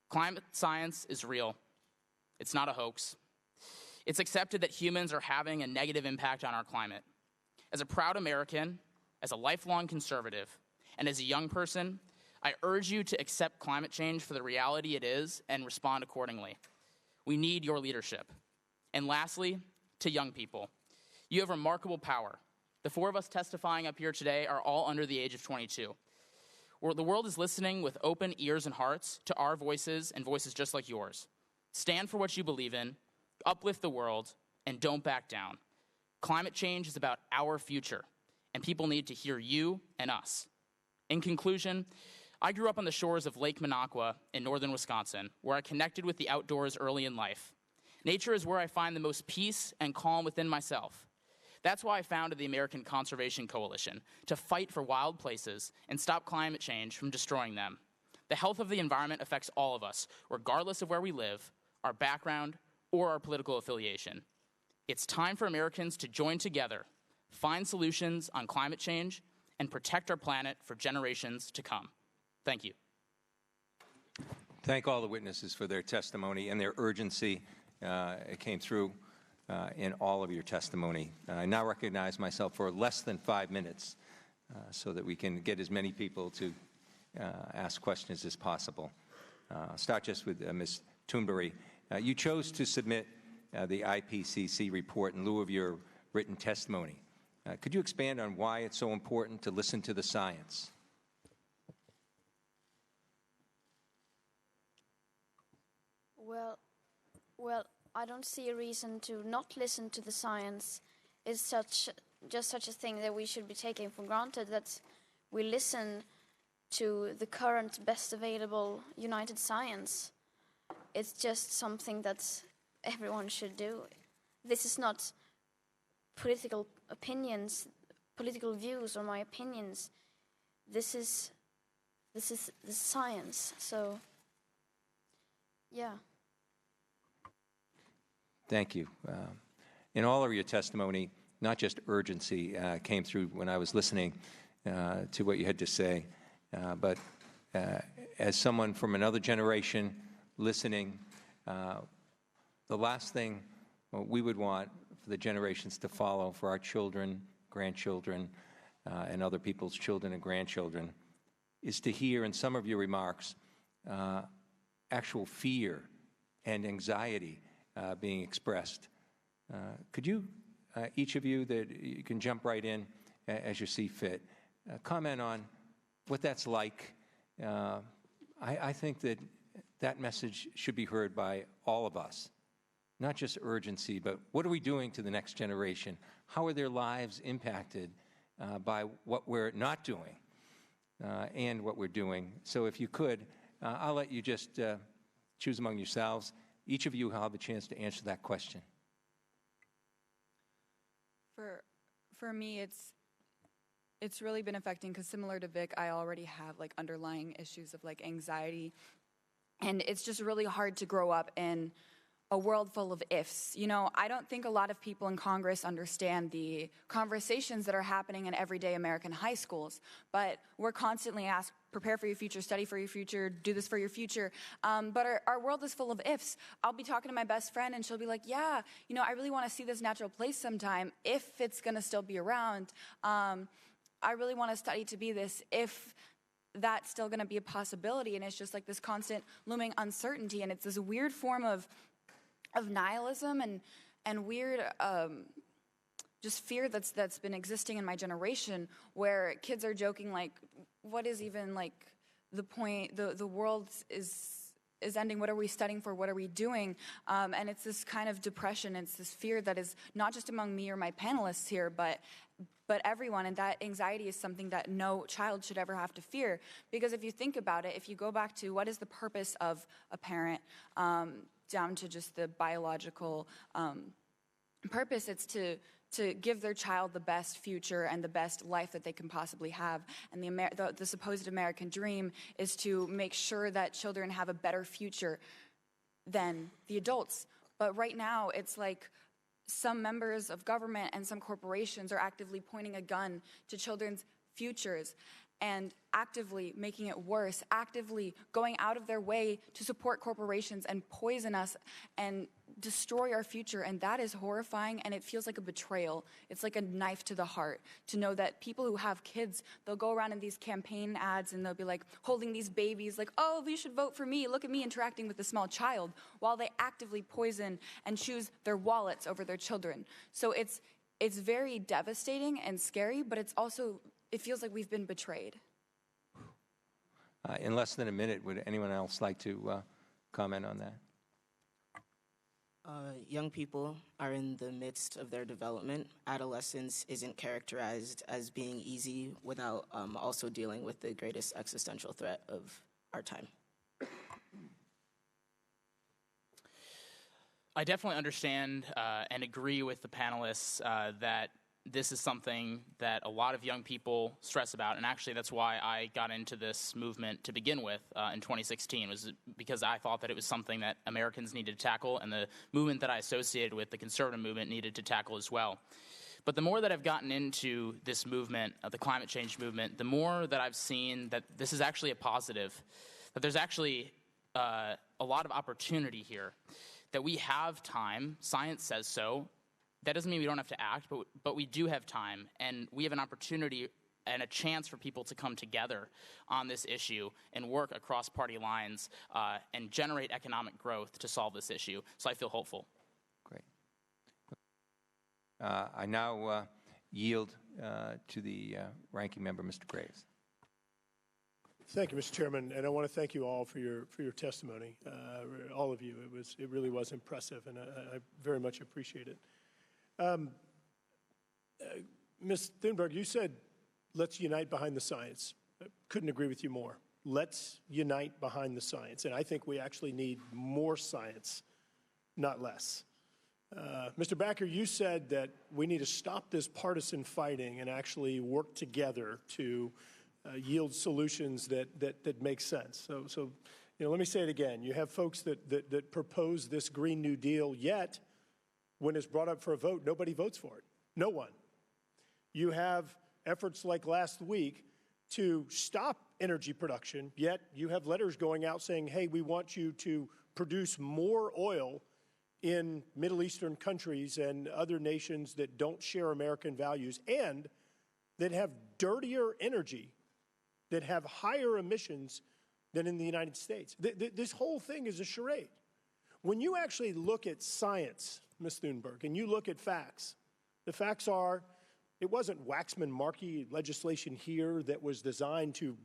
climate science is real. It's not a hoax. It's accepted that humans are having a negative impact on our climate. As a proud American, as a lifelong conservative, and as a young person, I urge you to accept climate change for the reality it is and respond accordingly. We need your leadership. And lastly, to young people, you have remarkable power. The 4 of us testifying up here today are all under the age of 22. The world is listening with open ears and hearts to our voices and voices just like yours. Stand for what you believe in, uplift the world, and don't back down. Climate change is about our future, and people need to hear you and us. In conclusion, I grew up on the shores of Lake Minocqua in northern Wisconsin, where I connected with the outdoors early in life. Nature is where I find the most peace and calm within myself. That's why I founded the American Conservation Coalition, to fight for wild places and stop climate change from destroying them. The health of the environment affects all of us, regardless of where we live, our background, or our political affiliation. It's time for Americans to join together, find solutions on climate change, and protect our planet for generations to come. Thank you. Thank all the witnesses for their testimony and their urgency. It came through in all of your testimony. I now recognize myself for less than 5 minutes so that we can get as many people to ask questions as possible. I'll start just with Ms. Thunberg. You chose to submit the IPCC report in lieu of your written testimony. Could you expand on why it's so important to listen to the science? Well, I don't see a reason to not listen to the science. It's just such a thing that we should be taking for granted, that we listen to the current best available united science. It's just something that everyone should do. This is not political opinions, political views, or my opinions. This is the science. So, yeah. Thank you. In all of your testimony, not just urgency came through when I was listening to what you had to say, but as someone from another generation listening, the last thing we would want for the generations to follow, for our children, grandchildren, and other people's children and grandchildren, is to hear in some of your remarks actual fear and anxiety being expressed. Could you, each of you, that you can jump right in as you see fit, comment on what that's like? I think that that message should be heard by all of us, not just urgency, but what are we doing to the next generation? How are their lives impacted by what we're not doing and what we're doing? So if you could, I'll let you just choose among yourselves. Each of you will have a chance to answer that question. For me, it's really been affecting because similar to Vic, I already have like underlying issues of like anxiety, and it's just really hard to grow up in a world full of ifs. You know, I don't think a lot of people in Congress understand the conversations that are happening in everyday American high schools, but we're constantly asked, prepare for your future, study for your future, do this for your future. But our world is full of ifs. I'll be talking to my best friend and she'll be like, yeah, you know, I really want to see this natural place sometime if it's going to still be around. I really want to study to be this if that's still going to be a possibility. And it's just like this constant looming uncertainty. And it's this weird form of nihilism and weird just fear that's been existing in my generation, where kids are joking like, what is even like the point? The world is ending. What are we studying for? What are we doing? And it's this kind of depression. It's this fear that is not just among me or my panelists here, but everyone. And that anxiety is something that no child should ever have to fear. Because if you think about it, if you go back to what is the purpose of a parent, down to just the biological purpose, it's to give their child the best future and the best life that they can possibly have. And the supposed American dream is to make sure that children have a better future than the adults. But right now, it's like some members of government and some corporations are actively pointing a gun to children's futures and actively making it worse, actively going out of their way to support corporations and poison us and destroy our future. And that is horrifying, and it feels like a betrayal. It's like a knife to the heart to know that people who have kids, they'll go around in these campaign ads and they'll be like holding these babies like, oh, you should vote for me. Look at me interacting with a small child, while they actively poison and choose their wallets over their children. So it's very devastating and scary, but it's also, it feels like we've been betrayed. In less than a minute, would anyone else like to comment on that? Young people are in the midst of their development. Adolescence isn't characterized as being easy without also dealing with the greatest existential threat of our time. I definitely understand and agree with the panelists that this is something that a lot of young people stress about, and actually that's why I got into this movement to begin with in 2016, was because I thought that it was something that Americans needed to tackle, and the movement that I associated with, the conservative movement, needed to tackle as well. But the more that I've gotten into this movement, the climate change movement, the more that I've seen that this is actually a positive, that there's actually a lot of opportunity here, that we have time, science says so. That doesn't mean we don't have to act, but we do have time, and we have an opportunity and a chance for people to come together on this issue and work across party lines and generate economic growth to solve this issue. So I feel hopeful. Great. I now yield to the ranking member, Mr. Graves. Thank you, Mr. Chairman, and I want to thank you all for your testimony. All of you, it really was impressive, and I very much appreciate it. Ms. Thunberg, you said, let's unite behind the science. I couldn't agree with you more. Let's unite behind the science. And I think we actually need more science, not less. Mr. Becker, you said that we need to stop this partisan fighting and actually work together to yield solutions that make sense. So let me say it again. You have folks that propose this Green New Deal, yet when it's brought up for a vote, nobody votes for it. No one. You have efforts like last week to stop energy production, yet you have letters going out saying, hey, we want you to produce more oil in Middle Eastern countries and other nations that don't share American values and that have dirtier energy, that have higher emissions than in the United States. This whole thing is a charade. When you actually look at science, Ms. Thunberg, and you look at facts, the facts are it wasn't Waxman-Markey legislation here that was designed to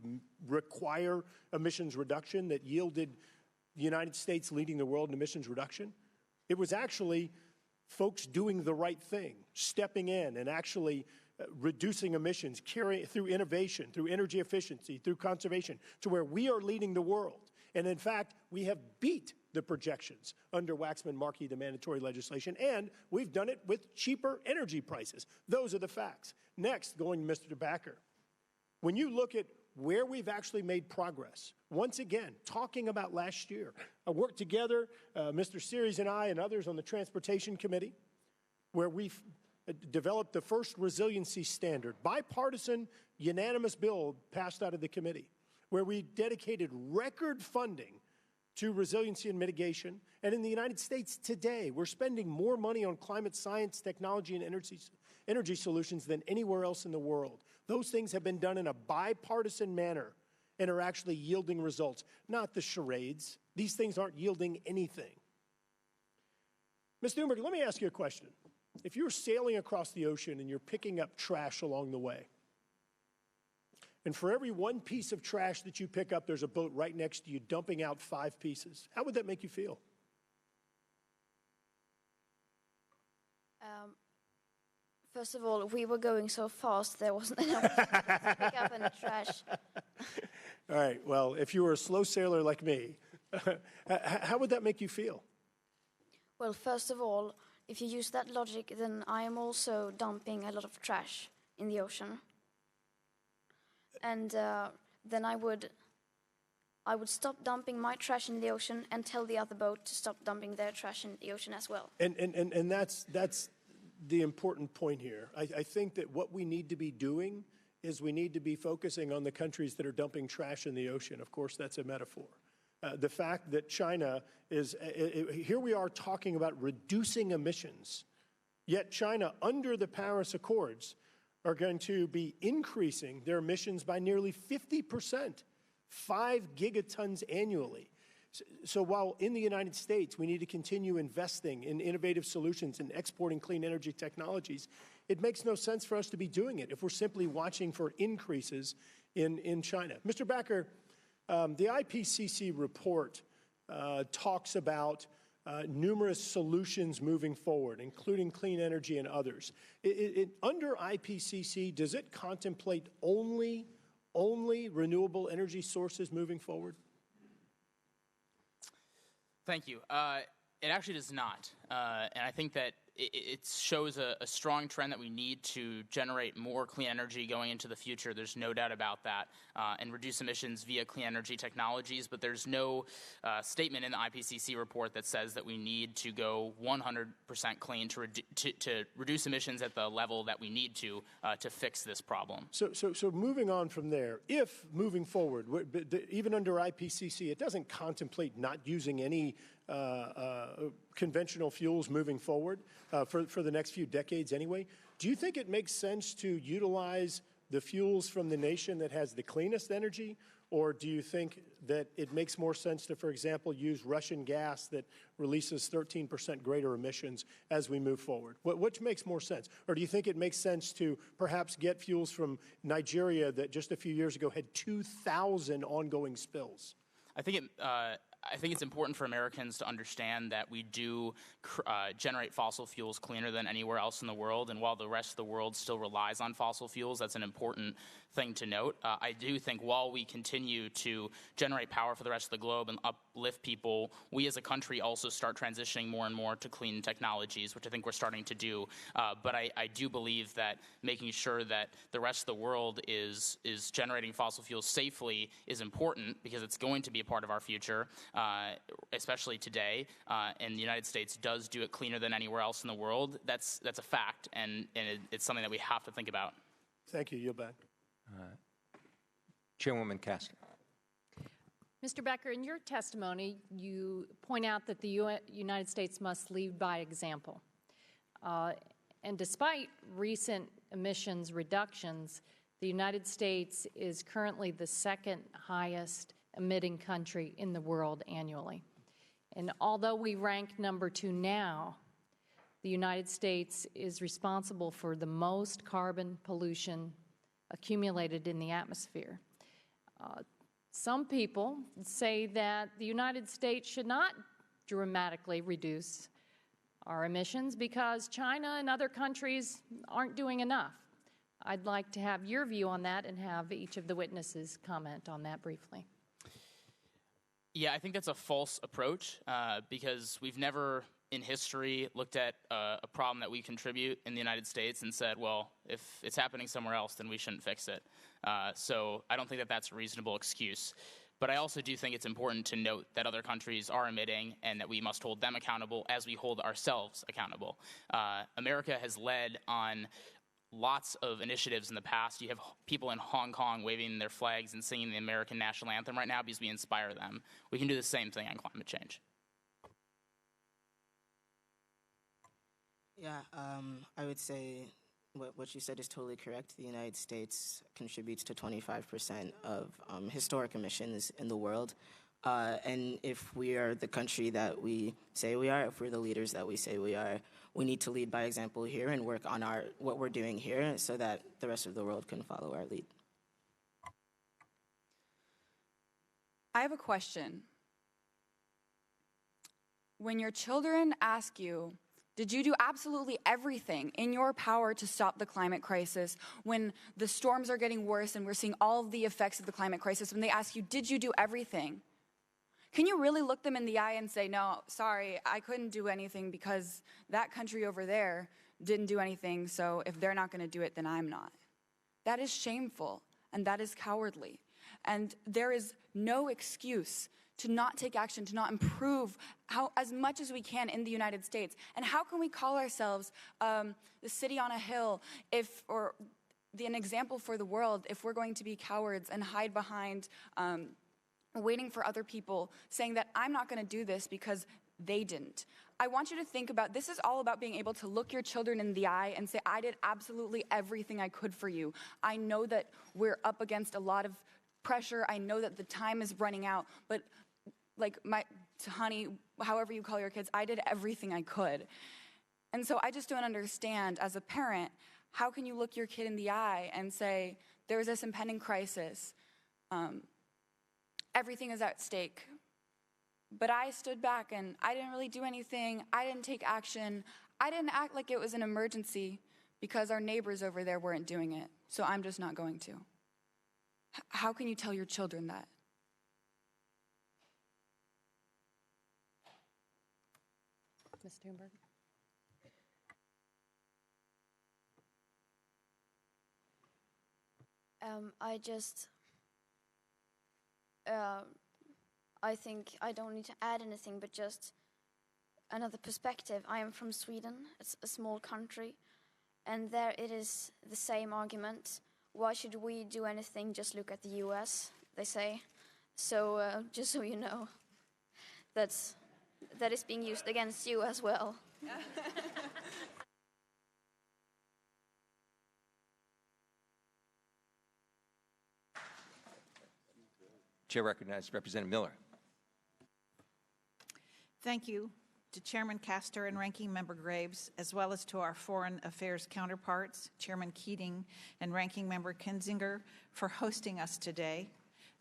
require emissions reduction that yielded the United States leading the world in emissions reduction. It was actually folks doing the right thing, stepping in and actually reducing emissions, carrying through innovation, through energy efficiency, through conservation, to where we are leading the world. And in fact, we have beat the projections under Waxman-Markey, the mandatory legislation, and we've done it with cheaper energy prices. Those are the facts. Next, going to Mr. Becker, when you look at where we've actually made progress, once again, talking about last year, I worked together, Mr. Series and I and others on the Transportation Committee, where we've developed the first resiliency standard, bipartisan, unanimous bill passed out of the committee, where we dedicated record funding to resiliency and mitigation. And in the United States today, we're spending more money on climate science, technology, and energy solutions than anywhere else in the world. Those things have been done in a bipartisan manner and are actually yielding results, not the charades. These things aren't yielding anything. Ms. Thunberg, let me ask you a question. If you're sailing across the ocean and you're picking up trash along the way, and for every one piece of trash that you pick up, there's a boat right next to you dumping out 5 pieces, how would that make you feel? First of all, we were going so fast, there wasn't enough to pick up any trash. All right, well, if you were a slow sailor like me, how would that make you feel? Well, first of all, if you use that logic, then I am also dumping a lot of trash in the ocean. And then I would stop dumping my trash in the ocean and tell the other boat to stop dumping their trash in the ocean as well. And that's the important point here. I think that what we need to be doing is we need to be focusing on the countries that are dumping trash in the ocean. Of course, that's a metaphor. The fact that China is, here we are talking about reducing emissions, yet China, under the Paris Accords, are going to be increasing their emissions by nearly 50%, 5 gigatons annually. So while in the United States we need to continue investing in innovative solutions and exporting clean energy technologies, it makes no sense for us to be doing it if we're simply watching for increases in China. Mr. Becker, the IPCC report talks about numerous solutions moving forward, including clean energy and others. Under IPCC, does it contemplate only renewable energy sources moving forward? Thank you. It actually does not. And I think that it shows a strong trend that we need to generate more clean energy going into the future. There's no doubt about that. And reduce emissions via clean energy technologies. But there's no statement in the IPCC report that says that we need to go 100% clean to reduce emissions at the level that we need to fix this problem. So moving on from there, if moving forward, even under IPCC, it doesn't contemplate not using any conventional fuels moving forward for the next few decades anyway, do you think it makes sense to utilize the fuels from the nation that has the cleanest energy, or do you think that it makes more sense to, for example, use Russian gas that releases 13% greater emissions as we move forward? Which makes more sense? Or do you think it makes sense to perhaps get fuels from Nigeria that just a few years ago had 2,000 ongoing spills? I think it's important for Americans to understand that we do generate fossil fuels cleaner than anywhere else in the world, and while the rest of the world still relies on fossil fuels, that's an important thing to note. I do think while we continue to generate power for the rest of the globe and uplift people, we as a country also start transitioning more and more to clean technologies, which I think we're starting to do. But I do believe that making sure that the rest of the world is generating fossil fuels safely is important, because it's going to be a part of our future, especially today. And the United States does do it cleaner than anywhere else in the world. That's a fact, and it's something that we have to think about. Thank you. Yield back. Chairwoman Castor. Mr. Becker, in your testimony, you point out that the United States must lead by example. And despite recent emissions reductions, the United States is currently the second highest emitting country in the world annually. And although we rank number 2 now, the United States is responsible for the most carbon pollution accumulated in the atmosphere. Some people say that the United States should not dramatically reduce our emissions because China and other countries aren't doing enough. I'd like to have your view on that and have each of the witnesses comment on that briefly. Yeah, I think that's a false approach because we've never in history looked at a problem that we contribute in the United States and said, well, if it's happening somewhere else, then we shouldn't fix it. So I don't think that that's a reasonable excuse. But I also do think it's important to note that other countries are emitting and that we must hold them accountable as we hold ourselves accountable. America has led on lots of initiatives in the past. You have people in Hong Kong waving their flags and singing the American national anthem right now because we inspire them. We can do the same thing on climate change. Yeah, I would say what you said is totally correct. The United States contributes to 25% of historic emissions in the world. And if we are the country that we say we are, if we're the leaders that we say we are, we need to lead by example here and work on what we're doing here so that the rest of the world can follow our lead. I have a question. When your children ask you, did you do absolutely everything in your power to stop the climate crisis when the storms are getting worse and we're seeing all of the effects of the climate crisis? When they ask you, did you do everything? Can you really look them in the eye and say, no, sorry, I couldn't do anything because that country over there didn't do anything, so if they're not going to do it, then I'm not? That is shameful, and that is cowardly. And there is no excuse to not take action, to not improve as much as we can in the United States. And how can we call ourselves the city on a hill or an example for the world if we're going to be cowards and hide behind waiting for other people, saying that I'm not going to do this because they didn't? I want you to think about, this is all about being able to look your children in the eye and say, I did absolutely everything I could for you. I know that we're up against a lot of pressure. I know that the time is running out, but like honey, however you call your kids, I did everything I could. And so I just don't understand, as a parent, how can you look your kid in the eye and say, there's this impending crisis, everything is at stake. But I stood back and I didn't really do anything. I didn't take action. I didn't act like it was an emergency because our neighbors over there weren't doing it. So I'm just not going to. How can you tell your children that? Ms. Thunberg. I think I don't need to add anything, but just another perspective. I am from Sweden. It's a small country, and there it is the same argument. Why should we do anything? Just look at the US, they say. So just so you know, that is being used against you as well. Chair recognizes Representative Miller. Thank you to Chairman Castor and Ranking Member Graves, as well as to our foreign affairs counterparts, Chairman Keating and Ranking Member Kinzinger, for hosting us today.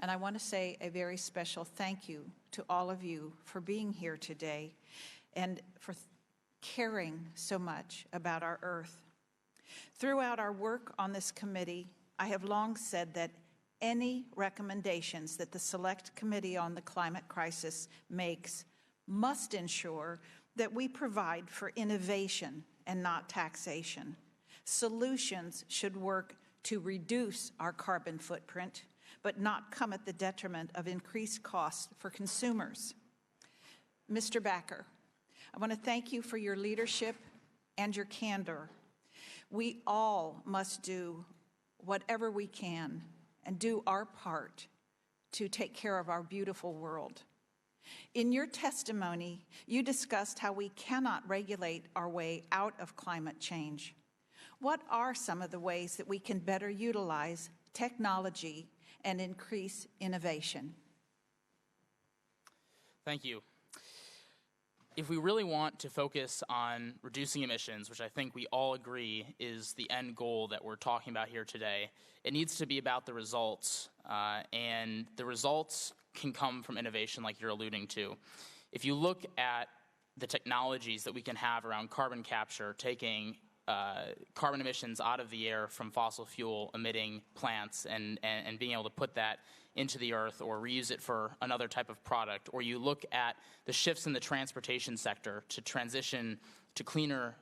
And I want to say a very special thank you to all of you for being here today and for caring so much about our Earth. Throughout our work on this committee, I have long said that any recommendations that the Select Committee on the Climate Crisis makes must ensure that we provide for innovation and not taxation. Solutions should work to reduce our carbon footprint, but not come at the detriment of increased costs for consumers. Mr. Becker, I want to thank you for your leadership and your candor. We all must do whatever we can and do our part to take care of our beautiful world. In your testimony, you discussed how we cannot regulate our way out of climate change. What are some of the ways that we can better utilize technology and increase innovation? Thank you. If we really want to focus on reducing emissions, which I think we all agree is the end goal that we're talking about here today, it needs to be about the results, and the results can come from innovation like you're alluding to. If you look at the technologies that we can have around carbon capture, taking carbon emissions out of the air from fossil fuel emitting plants and being able to put that into the earth or reuse it for another type of product, or you look at the shifts in the transportation sector to transition to cleaner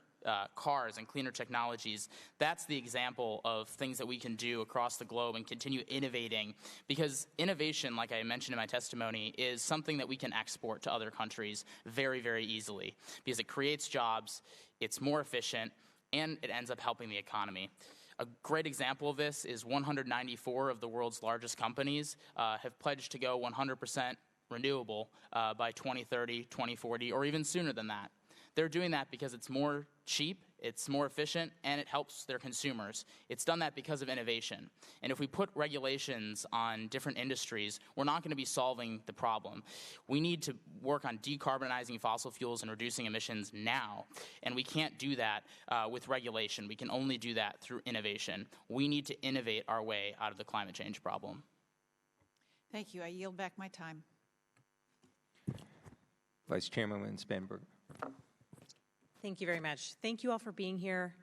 cars and cleaner technologies, that's the example of things that we can do across the globe and continue innovating. Because innovation, like I mentioned in my testimony, is something that we can export to other countries very, very easily because it creates jobs, it's more efficient, and it ends up helping the economy. A great example of this is 194 of the world's largest companies have pledged to go 100% renewable by 2030, 2040, or even sooner than that. They're doing that because it's more cheap, it's more efficient, and it helps their consumers. It's done that because of innovation. And if we put regulations on different industries, we're not going to be solving the problem. We need to work on decarbonizing fossil fuels and reducing emissions now. And we can't do that with regulation. We can only do that through innovation. We need to innovate our way out of the climate change problem. Thank you. I yield back my time. Vice Chairwoman Spanberg. Thank you very much. Thank you all for being here.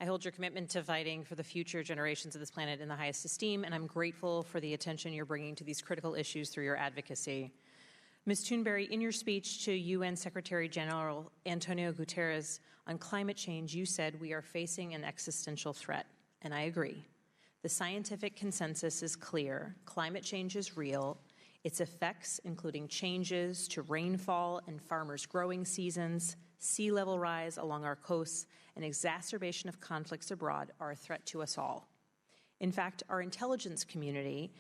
I hold your commitment to fighting for the future generations of this planet in the highest esteem, and I'm grateful for the attention you're bringing to these critical issues through your advocacy. Ms. Thunberg, in your speech to UN Secretary General Antonio Guterres on climate change, you said we are facing an existential threat, and I agree. The scientific consensus is clear. Climate change is real. Its effects, including changes to rainfall and farmers' growing seasons, sea level rise along our coasts, and exacerbation of conflicts abroad are a threat to us all. In fact, our intelligence community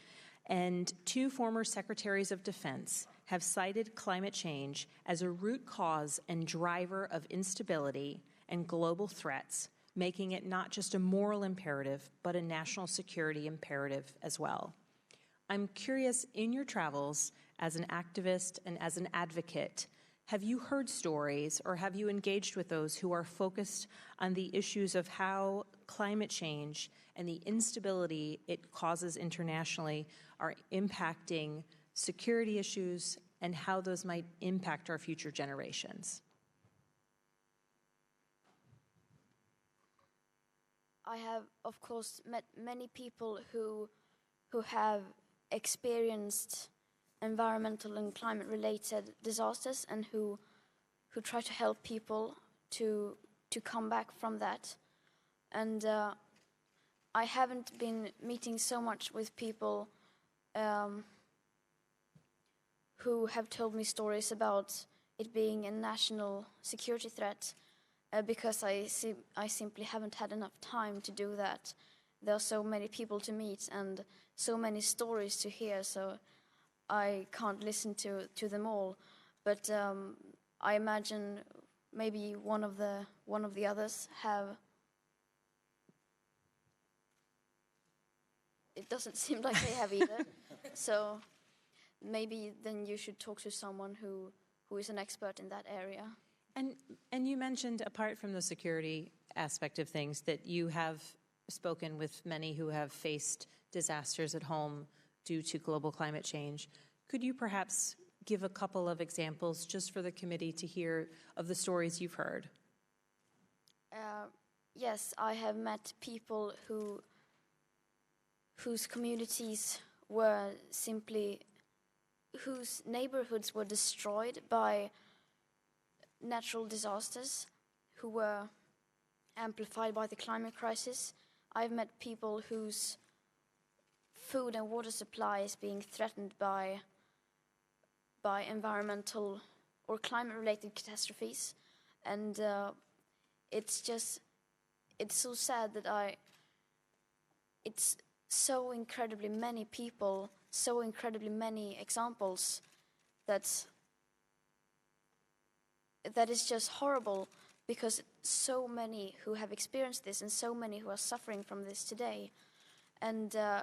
and 2 former secretaries of defense have cited climate change as a root cause and driver of instability and global threats, making it not just a moral imperative, but a national security imperative as well. I'm curious, in your travels as an activist and as an advocate, have you heard stories or have you engaged with those who are focused on the issues of how climate change and the instability it causes internationally are impacting security issues and how those might impact our future generations? I have, of course, met many people who have experienced environmental and climate-related disasters and who try to help people to come back from that. And I haven't been meeting so much with people who have told me stories about it being a national security threat because I simply haven't had enough time to do that. There are so many people to meet and so many stories to hear, so I can't listen to them all. But I imagine maybe one of the others have. It doesn't seem like they have either. So maybe then you should talk to someone who is an expert in that area. And you mentioned, apart from the security aspect of things, that you have spoken with many who have faced disasters at home due to global climate change. Could you perhaps give a couple of examples just for the committee to hear of the stories you've heard? Yes, I have met people whose communities were simply, whose neighborhoods were destroyed by natural disasters, who were amplified by the climate crisis. I've met people whose food and water supply is being threatened by environmental or climate-related catastrophes. And it's so sad that it's so incredibly many people so incredibly many examples that is just horrible, because so many who have experienced this and so many who are suffering from this today. And I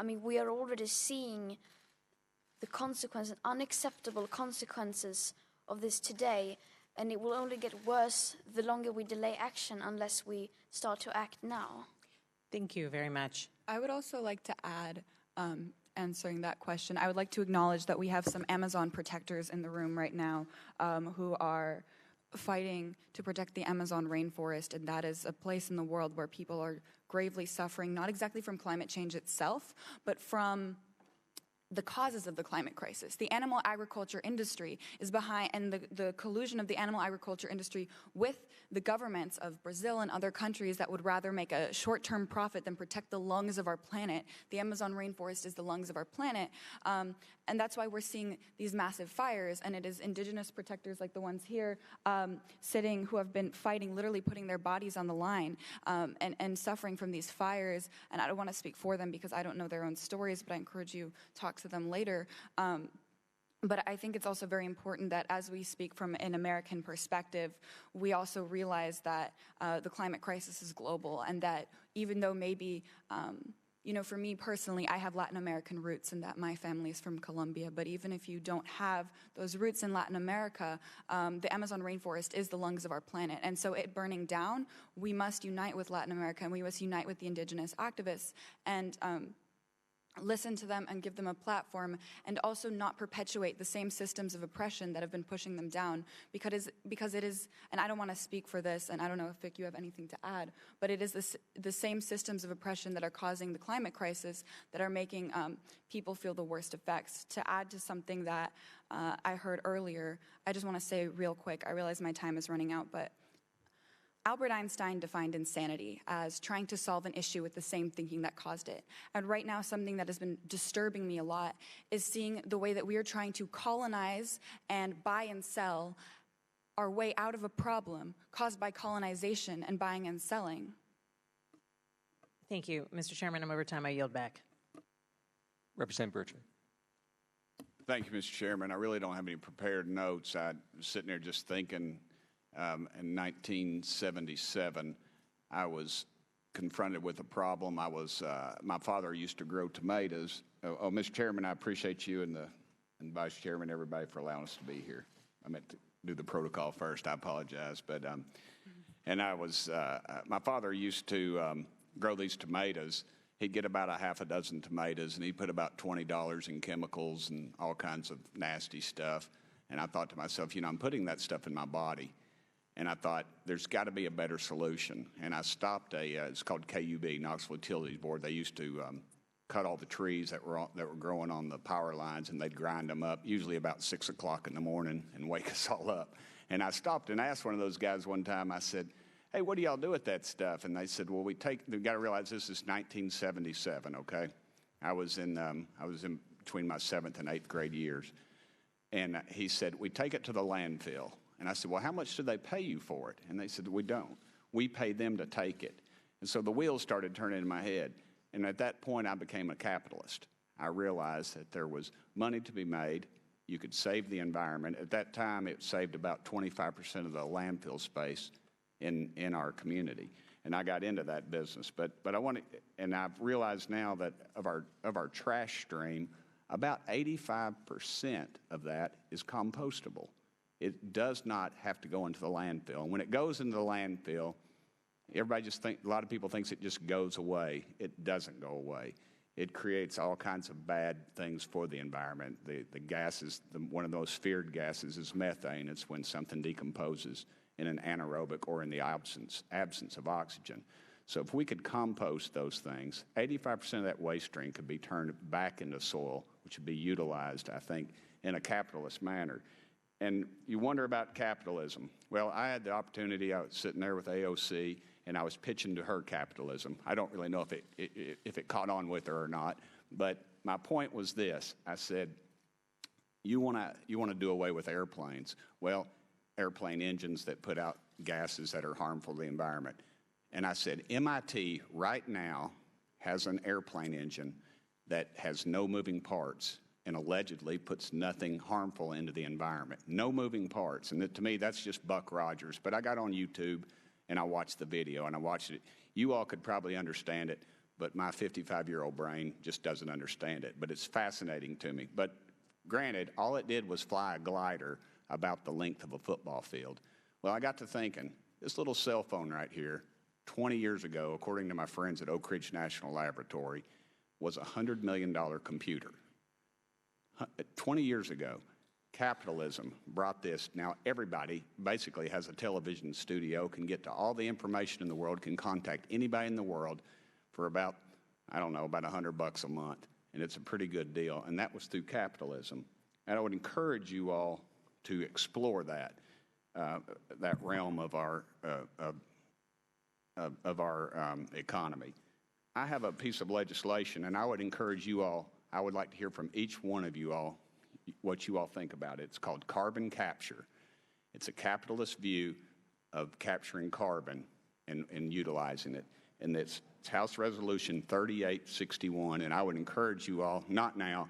mean, we are already seeing the consequences, unacceptable consequences of this today, and it will only get worse the longer we delay action unless we start to act now. Thank you very much. I would also like to add, answering that question, I would like to acknowledge that we have some Amazon protectors in the room right now who are fighting to protect the Amazon rainforest, and that is a place in the world where people are gravely suffering, not exactly from climate change itself, but from the causes of the climate crisis. The animal agriculture industry is behind, and the collusion of the animal agriculture industry with the governments of Brazil and other countries that would rather make a short-term profit than protect the lungs of our planet. The Amazon rainforest is the lungs of our planet, and that's why we're seeing these massive fires, and it is indigenous protectors like the ones here sitting who have been fighting, literally putting their bodies on the line and suffering from these fires. And I don't want to speak for them because I don't know their own stories, but I encourage you to talk to them later. But I think it's also very important that as we speak from an American perspective, we also realize that the climate crisis is global, and that even though maybe, you know, for me personally, I have Latin American roots and that my family is from Colombia, but even if you don't have those roots in Latin America, the Amazon rainforest is the lungs of our planet. And so it burning down, we must unite with Latin America, and we must unite with the indigenous activists and listen to them and give them a platform, and also not perpetuate the same systems of oppression that have been pushing them down, because it is, and I don't want to speak for this, and I don't know if Vic, you have anything to add, but it is the same systems of oppression that are causing the climate crisis that are making people feel the worst effects. To add to something that I heard earlier, I just want to say real quick, I realize my time is running out, but Albert Einstein defined insanity as trying to solve an issue with the same thinking that caused it. And right now, something that has been disturbing me a lot is seeing the way that we are trying to colonize and buy and sell our way out of a problem caused by colonization and buying and selling. Thank you. Mr. Chairman, I'm over time. I yield back. Representative Burke. Thank you, Mr. Chairman. I really don't have any prepared notes. I was sitting there just thinking, in 1977, I was confronted with a problem. My father used to grow tomatoes. Mr. Chairman, I appreciate you and Vice Chairman, everybody, for allowing us to be here. I meant to do the protocol first. I apologize, but and my father used to grow these tomatoes. He'd get about a half a dozen tomatoes, and he'd put about $20 in chemicals and all kinds of nasty stuff. And I thought to myself, you know, I'm putting that stuff in my body. And I thought, there's got to be a better solution. And I stopped it's called KUB, Knoxville Utilities Board. They used to cut all the trees that were growing on the power lines, and they'd grind them up, usually about 6 o'clock in the morning, and wake us all up. And I stopped and asked one of those guys one time, I said, hey, what do y'all do with that stuff? And they said, well, we've got to realize this is 1977, okay? I was in between my 7th and 8th grade years. And he said, we take it to the landfill. And I said, well, how much do they pay you for it? And they said, we don't. We pay them to take it. And so the wheels started turning in my head. And at that point, I became a capitalist. I realized that there was money to be made. You could save the environment. At that time, it saved about 25% of the landfill space in our community. And I got into that business. But and I've realized now that of our trash stream, about 85% of that is compostable. It does not have to go into the landfill. And when it goes into the landfill, a lot of people think it just goes away. It doesn't go away. It creates all kinds of bad things for the environment. The gases, one of those feared gases is methane. It's when something decomposes in an anaerobic or in the absence of oxygen. So if we could compost those things, 85% of that waste stream could be turned back into soil, which would be utilized, I think, in a capitalist manner. And you wonder about capitalism. Well, I had the opportunity, I was sitting there with AOC, and I was pitching to her capitalism. I don't really know if it caught on with her or not, but my point was this. I said, you want to do away with airplanes. Well, airplane engines that put out gases that are harmful to the environment. And I said, MIT right now has an airplane engine that has no moving parts and allegedly puts nothing harmful into the environment. No moving parts. And to me, that's just Buck Rogers. But I got on YouTube and I watched the video and I watched it. You all could probably understand it, but my 55-year-old brain just doesn't understand it. But it's fascinating to me. But granted, all it did was fly a glider about the length of a football field. Well, I got to thinking, this little cell phone right here, 20 years ago, according to my friends at Oak Ridge National Laboratory, was a $100 million computer. 20 years ago, capitalism brought this. Now everybody basically has a television studio, can get to all the information in the world, can contact anybody in the world for about, I don't know, about $100 a month. And it's a pretty good deal. And that was through capitalism. And I would encourage you all to explore that, that realm of our economy. I have a piece of legislation, and I would encourage you all, I would like to hear from each one of you all what you all think about it. It's called carbon capture. It's a capitalist view of capturing carbon and utilizing it. And it's House Resolution 3861, and I would encourage you all, not now,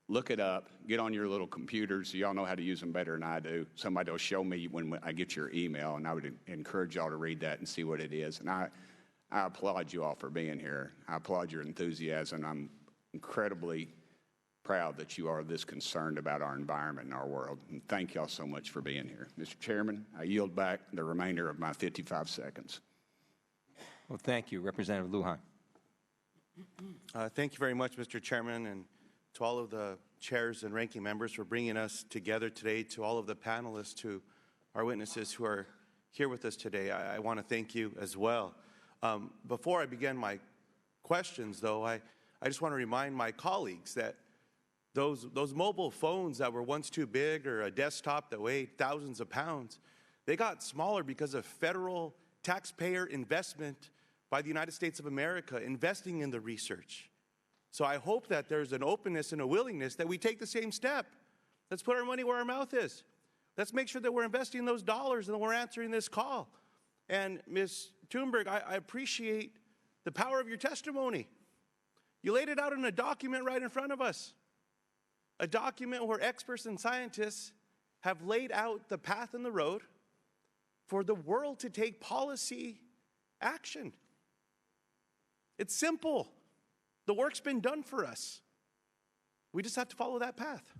look it up, get on your little computers. You all know how to use them better than I do. Somebody will show me when I get your email, and I would encourage you all to read that and see what it is. And I applaud you all for being here. I applaud your enthusiasm. I'm incredibly proud that you are this concerned about our environment and our world. And thank you all so much for being here. Mr. Chairman, I yield back the remainder of my 55 seconds. Well, thank you. Representative Lujan. Thank you very much, Mr. Chairman, and to all of the chairs and ranking members for bringing us together today, to all of the panelists, to our witnesses who are here with us today. I want to thank you as well. Before I begin my questions, though, I just want to remind my colleagues that those mobile phones that were once too big, or a desktop that weighed thousands of pounds, they got smaller because of federal taxpayer investment by the United States of America, investing in the research. So I hope that there's an openness and a willingness that we take the same step. Let's put our money where our mouth is. Let's make sure that we're investing those dollars and that we're answering this call. And Ms. Thunberg, I appreciate the power of your testimony. You laid it out in a document right in front of us. A document where experts and scientists have laid out the path and the road for the world to take policy action. It's simple. The work's been done for us. We just have to follow that path.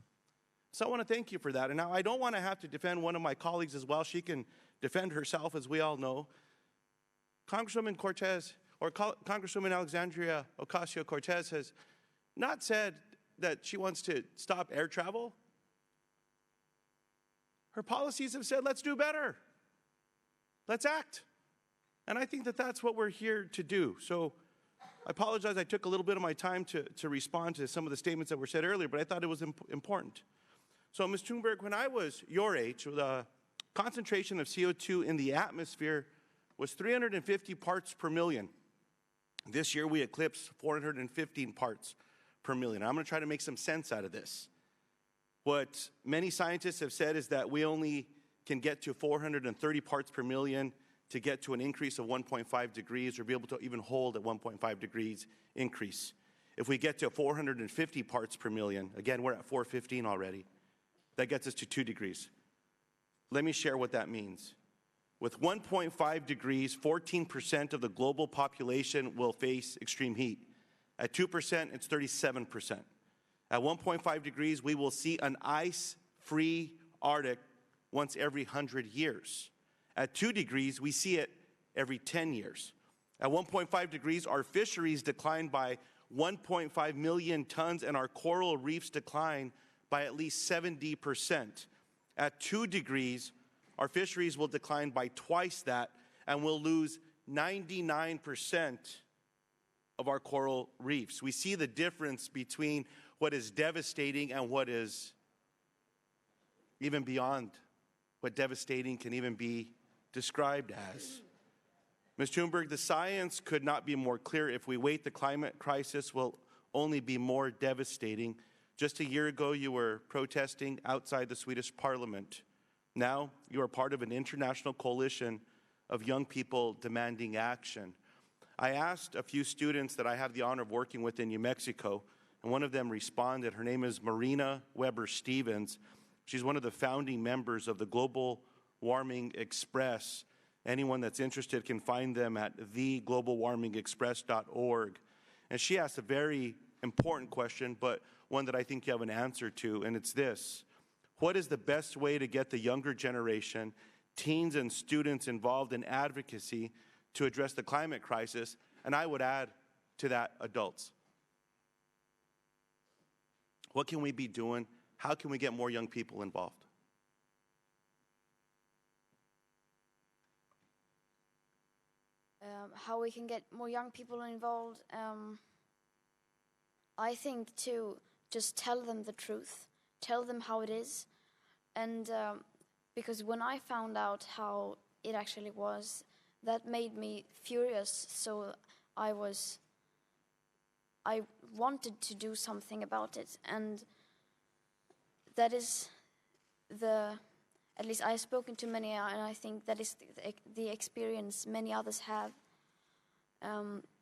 So I want to thank you for that. And now I don't want to have to defend one of my colleagues as well. She can defend herself, as we all know. Congresswoman Cortez, or Congresswoman Alexandria Ocasio-Cortez, has not said that she wants to stop air travel. Her policies have said, let's do better. Let's act. And I think that that's what we're here to do. So I apologize, I took a little bit of my time to respond to some of the statements that were said earlier, but I thought it was important. So Ms. Thunberg, when I was your age, the concentration of CO2 in the atmosphere was 350 parts per million. This year we eclipsed 415 parts per million. I'm going to try to make some sense out of this. What many scientists have said is that we only can get to 430 parts per million to get to an increase of 1.5 degrees, or be able to even hold at 1.5 degrees increase. If we get to 450 parts per million, again, we're at 415 already, that gets us to 2 degrees. Let me share what that means. With 1.5 degrees, 14% of the global population will face extreme heat. At 2%, it's 37%. At 1.5 degrees, we will see an ice-free Arctic once every 100 years. At 2 degrees, we see it every 10 years. At 1.5 degrees, our fisheries decline by 1.5 million tons, and our coral reefs decline by at least 70%. At 2 degrees, our fisheries will decline by twice that, and we'll lose 99% of our coral reefs. We see the difference between what is devastating and what is even beyond what devastating can even be described as. Ms. Thunberg, the science could not be more clear. If we wait, the climate crisis will only be more devastating. Just a year ago, you were protesting outside the Swedish parliament. Now, you are part of an international coalition of young people demanding action. I asked a few students that I have the honor of working with in New Mexico and one of them responded. Her name is Marina Weber Stevens. She's one of the founding members of the Global Warming Express. Anyone that's interested can find them at theglobalwarmingexpress.org. And she asked a very important question, but one that I think you have an answer to, and it's this. What is the best way to get the younger generation, teens and students involved in advocacy to address the climate crisis? And I would add to that, adults. What can we be doing? How can we get more young people involved? How we can get more young people involved? I think to just tell them the truth, tell them how it is. And because when I found out how it actually was, that made me furious. So I wanted to do something about it. And that is at least I've spoken to many, and I think that is the experience many others have.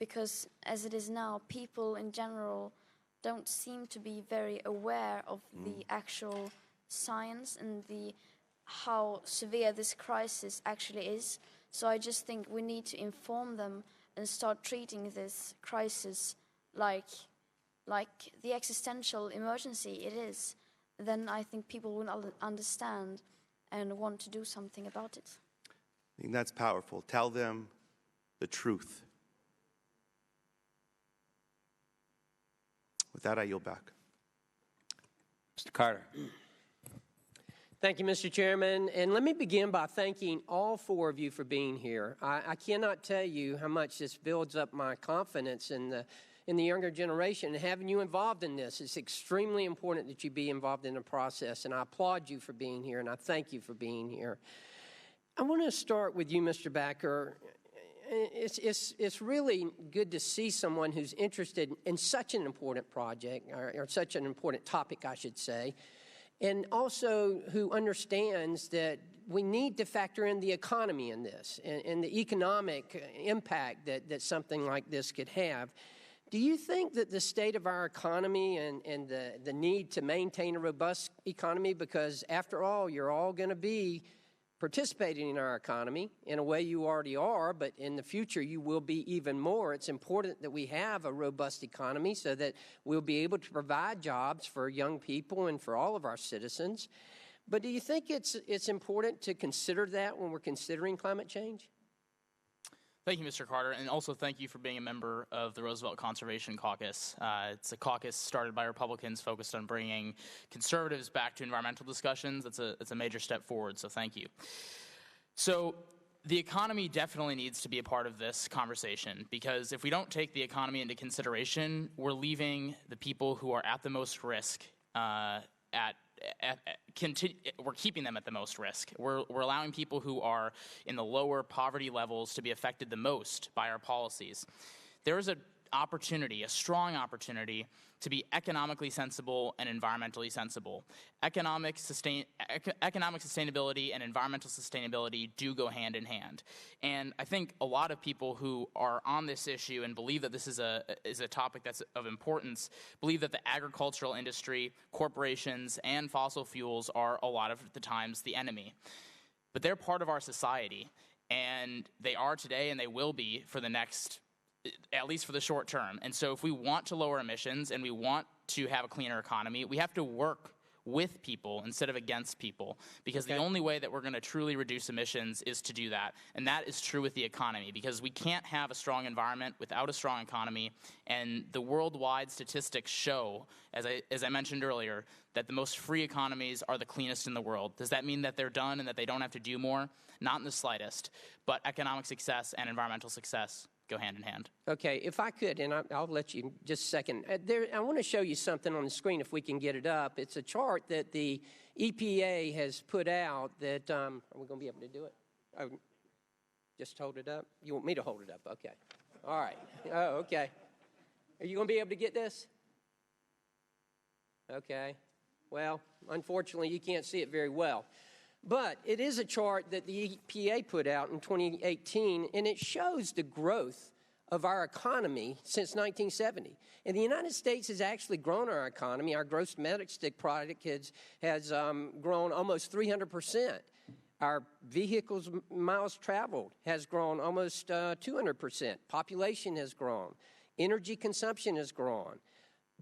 Because as it is now, people in general don't seem to be very aware of the actual science and how severe this crisis actually is. So I just think we need to inform them and start treating this crisis like the existential emergency it is. Then I think people will understand and want to do something about it. I think that's powerful. Tell them the truth. With that, I yield back. Mr. Carter. Thank you, Mr. Chairman. And let me begin by thanking all four of you for being here. I cannot tell you how much this builds up my confidence in the younger generation and having you involved in this. It's extremely important that you be involved in the process, and I applaud you for being here, and I thank you for being here. I want to start with you, Mr. Becker. It's really good to see someone who's interested in such an important project, or such an important topic, I should say, and also who understands that we need to factor in the economy in this and the economic impact that something like this could have. Do you think that the state of our economy and the need to maintain a robust economy, because after all, you're all going to be participating in our economy in a way you already are, but in the future you will be even more. It's important that we have a robust economy so that we'll be able to provide jobs for young people and for all of our citizens. But do you think it's important to consider that when we're considering climate change? Thank you, Mr. Carter, and also thank you for being a member of the Roosevelt Conservation Caucus. It's a caucus started by Republicans focused on bringing conservatives back to environmental discussions. It's a major step forward, so thank you. So the economy definitely needs to be a part of this conversation, because if we don't take the economy into consideration, we're leaving the people who are at the most risk we're keeping them at the most risk. We're allowing people who are in the lower poverty levels to be affected the most by our policies. There is an opportunity, a strong opportunity, to be economically sensible and environmentally sensible. Economic sustainability and environmental sustainability do go hand in hand. And I think a lot of people who are on this issue and believe that this is a topic that's of importance believe that the agricultural industry, corporations, and fossil fuels are a lot of the times the enemy. But they're part of our society, and they are today and they will be for the next, at least for the short term. And so if we want to lower emissions and we want to have a cleaner economy, we have to work with people instead of against people, because the only way that we're going to truly reduce emissions is to do that. And that is true with the economy, because we can't have a strong environment without a strong economy. And the worldwide statistics show, as I mentioned earlier, that the most free economies are the cleanest in the world. Does that mean that they're done and that they don't have to do more? Not in the slightest. But economic success and environmental success go hand in hand. Okay, if I could, and I'll let you just a second. I want to show you something on the screen if we can get it up. It's a chart that the EPA has put out that, are we going to be able to do it? Oh, just hold it up? You want me to hold it up? Okay. All right. Oh, okay. Are you going to be able to get this? Okay. Well, unfortunately, you can't see it very well. But it is a chart that the EPA put out in 2018, and it shows the growth of our economy since 1970. And the United States has actually grown our economy. Our gross domestic product has grown almost 300%. Our vehicles miles traveled has grown almost 200%. Population has grown. Energy consumption has grown.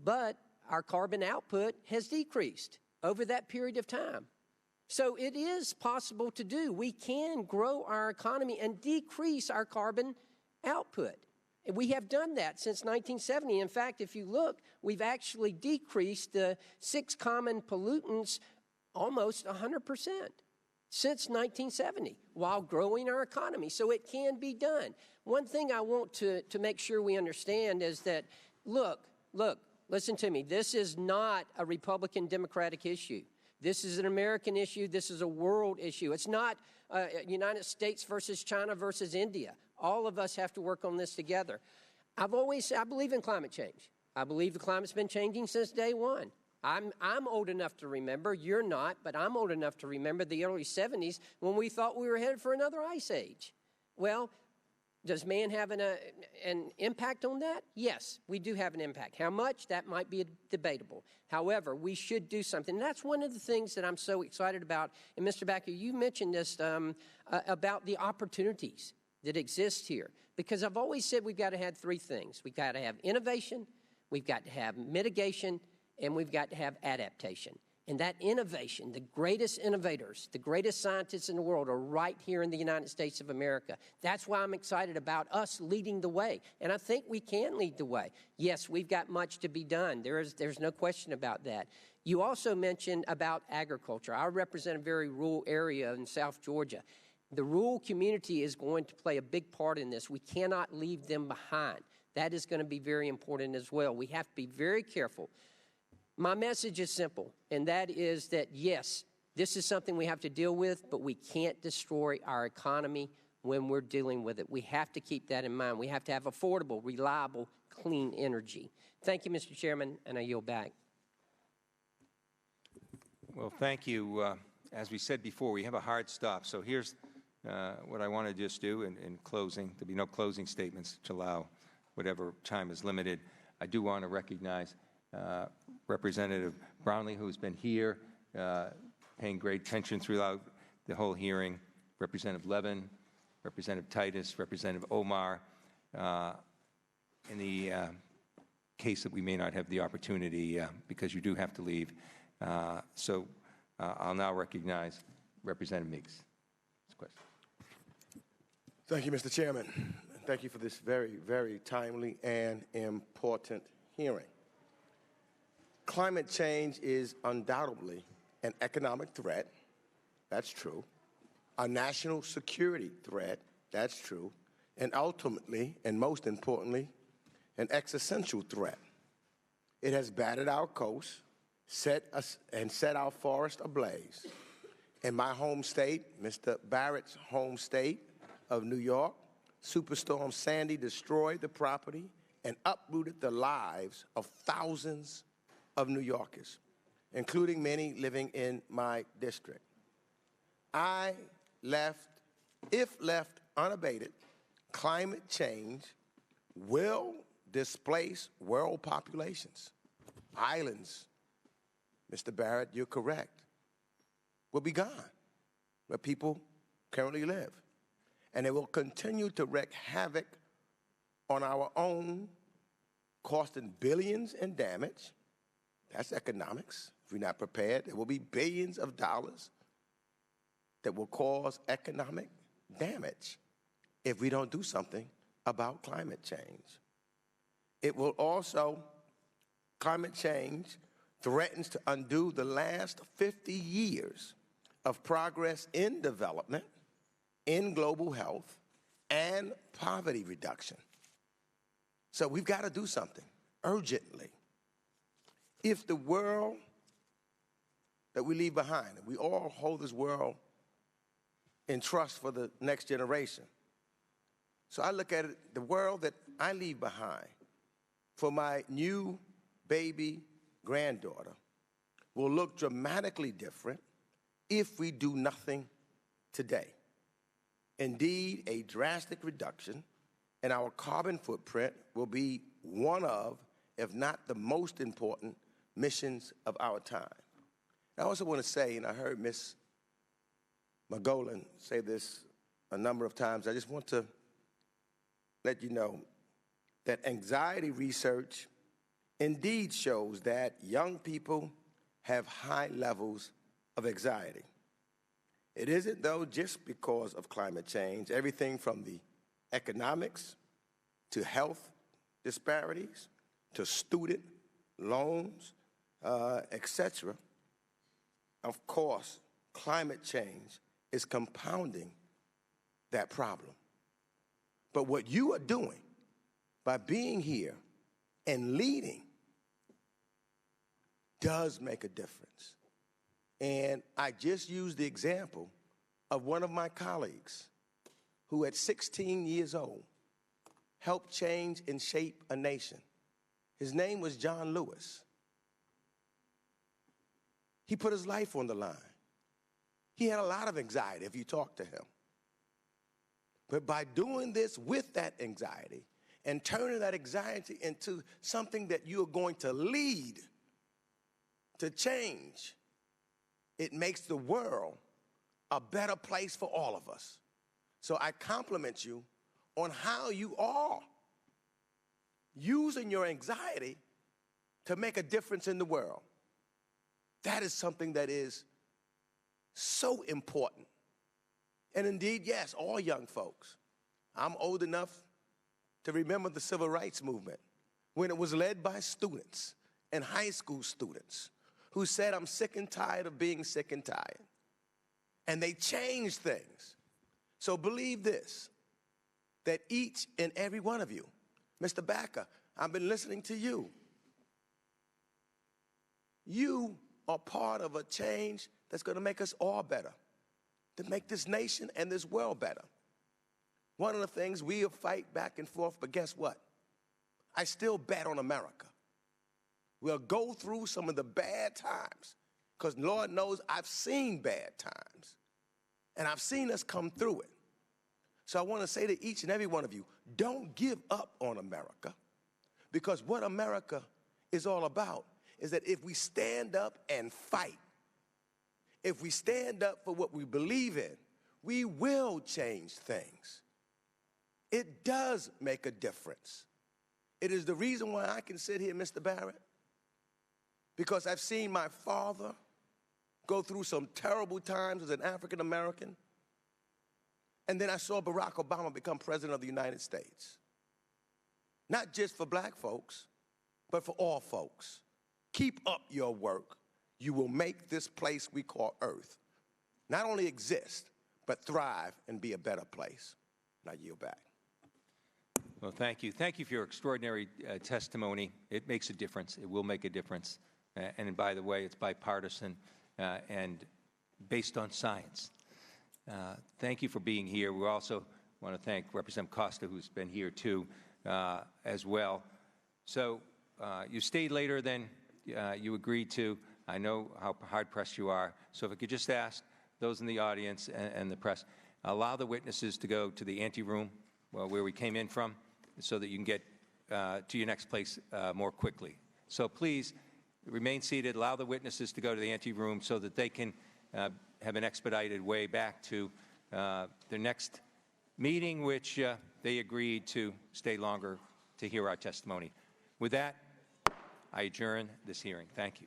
But our carbon output has decreased over that period of time. So it is possible to do. We can grow our economy and decrease our carbon output. And we have done that since 1970. In fact, if you look, we've actually decreased the 6 common pollutants almost 100% since 1970 while growing our economy. So it can be done. One thing I want to make sure we understand is that, look, listen to me. This is not a Republican-Democratic issue. This is an American issue. This is a world issue. It's not United States versus China versus India. All of us have to work on this together. I believe in climate change. I believe the climate's been changing since day one. I'm old enough to remember. You're not, but I'm old enough to remember the early 70s when we thought we were headed for another ice age. Well, does man have an impact on that? Yes, we do have an impact. How much? That might be debatable. However, we should do something. And that's one of the things that I'm so excited about. And Mr. Becker, you mentioned this about the opportunities that exist here. Because I've always said we've got to have 3 things. We've got to have innovation, we've got to have mitigation, and we've got to have adaptation. And that innovation, the greatest innovators, the greatest scientists in the world are right here in the United States of America. That's why I'm excited about us leading the way. And I think we can lead the way. Yes, we've got much to be done. There's no question about that. You also mentioned about agriculture. I represent a very rural area in South Georgia. The rural community is going to play a big part in this. We cannot leave them behind. That is going to be very important as well. We have to be very careful. My message is simple, and that is that, yes, this is something we have to deal with, but we can't destroy our economy when we're dealing with it. We have to keep that in mind. We have to have affordable, reliable, clean energy. Thank you, Mr. Chairman, and I yield back. Well, thank you. As we said before, we have a hard stop. So here's what I want to just do in closing. There'll be no closing statements to allow whatever time is limited. I do want to recognize Representative Brownlee, who's been here, paying great attention throughout the whole hearing, Representative Levin, Representative Titus, Representative Omar, in the case that we may not have the opportunity because you do have to leave. So I'll now recognize Representative Meeks. Thank you, Mr. Chairman. Thank you for this very, very timely and important hearing. Climate change is undoubtedly an economic threat. That's true. A national security threat. That's true. And ultimately, and most importantly, an existential threat. It has battered our coast, set our forest ablaze. In my home state, Mr. Barrett's home state of New York, Superstorm Sandy destroyed the property and uprooted the lives of thousands of New Yorkers, including many living in my district. If left unabated, climate change will displace world populations. Islands, Mr. Barrett, you're correct, will be gone where people currently live. And it will continue to wreak havoc on our own, costing billions in damage. That's economics. If we're not prepared, there will be billions of dollars that will cause economic damage if we don't do something about climate change. It will also, climate change threatens to undo the last 50 years of progress in development, in global health, and poverty reduction. So we've got to do something urgently. If the world that we leave behind, and we all hold this world in trust for the next generation. So I look at it, the world that I leave behind for my new baby granddaughter will look dramatically different if we do nothing today. Indeed, a drastic reduction and our carbon footprint will be one of, if not the most important, missions of our time. I also want to say, and I heard Ms. Margolin say this a number of times, I just want to let you know that anxiety research indeed shows that young people have high levels of anxiety. It isn't, though, just because of climate change. Everything from the economics to health disparities to student loans, etc. Of course, climate change is compounding that problem. But what you are doing by being here and leading does make a difference. And I just used the example of one of my colleagues who at 16 years old helped change and shape a nation. His name was John Lewis. He put his life on the line. He had a lot of anxiety if you talk to him. But by doing this with that anxiety and turning that anxiety into something that you are going to lead to change, it makes the world a better place for all of us. So I compliment you on how you are using your anxiety to make a difference in the world. That is something that is so important. And indeed, yes, all young folks. I'm old enough to remember the civil rights movement when it was led by students and high school students who said, I'm sick and tired of being sick and tired. And they changed things. So believe this, that each and every one of you, Mr. Becker, I've been listening to you. You are part of a change that's going to make us all better, to make this nation and this world better. One of the things we'll fight back and forth, but guess what? I still bet on America. We'll go through some of the bad times, because Lord knows I've seen bad times, and I've seen us come through it. So I want to say to each and every one of you, don't give up on America, because what America is all about is that if we stand up and fight, if we stand up for what we believe in, we will change things. It does make a difference. It is the reason why I can sit here, Mr. Barrett, because I've seen my father go through some terrible times as an African American, and then I saw Barack Obama become president of the United States. Not just for black folks, but for all folks. Keep up your work. You will make this place we call Earth not only exist, but thrive and be a better place. And I yield back. Well, thank you. Thank you for your extraordinary testimony. It makes a difference. It will make a difference. And by the way, it's bipartisan and based on science. Thank you for being here. We also want to thank Representative Costa, who's been here too, as well. So you stayed later than you agreed to. I know how hard-pressed you are. So if I could just ask those in the audience and the press, allow the witnesses to go to the anteroom where we came in from so that you can get to your next place more quickly. So please remain seated. Allow the witnesses to go to the anteroom so that they can have an expedited way back to their next meeting, which they agreed to stay longer to hear our testimony. With that, I adjourn this hearing. Thank you.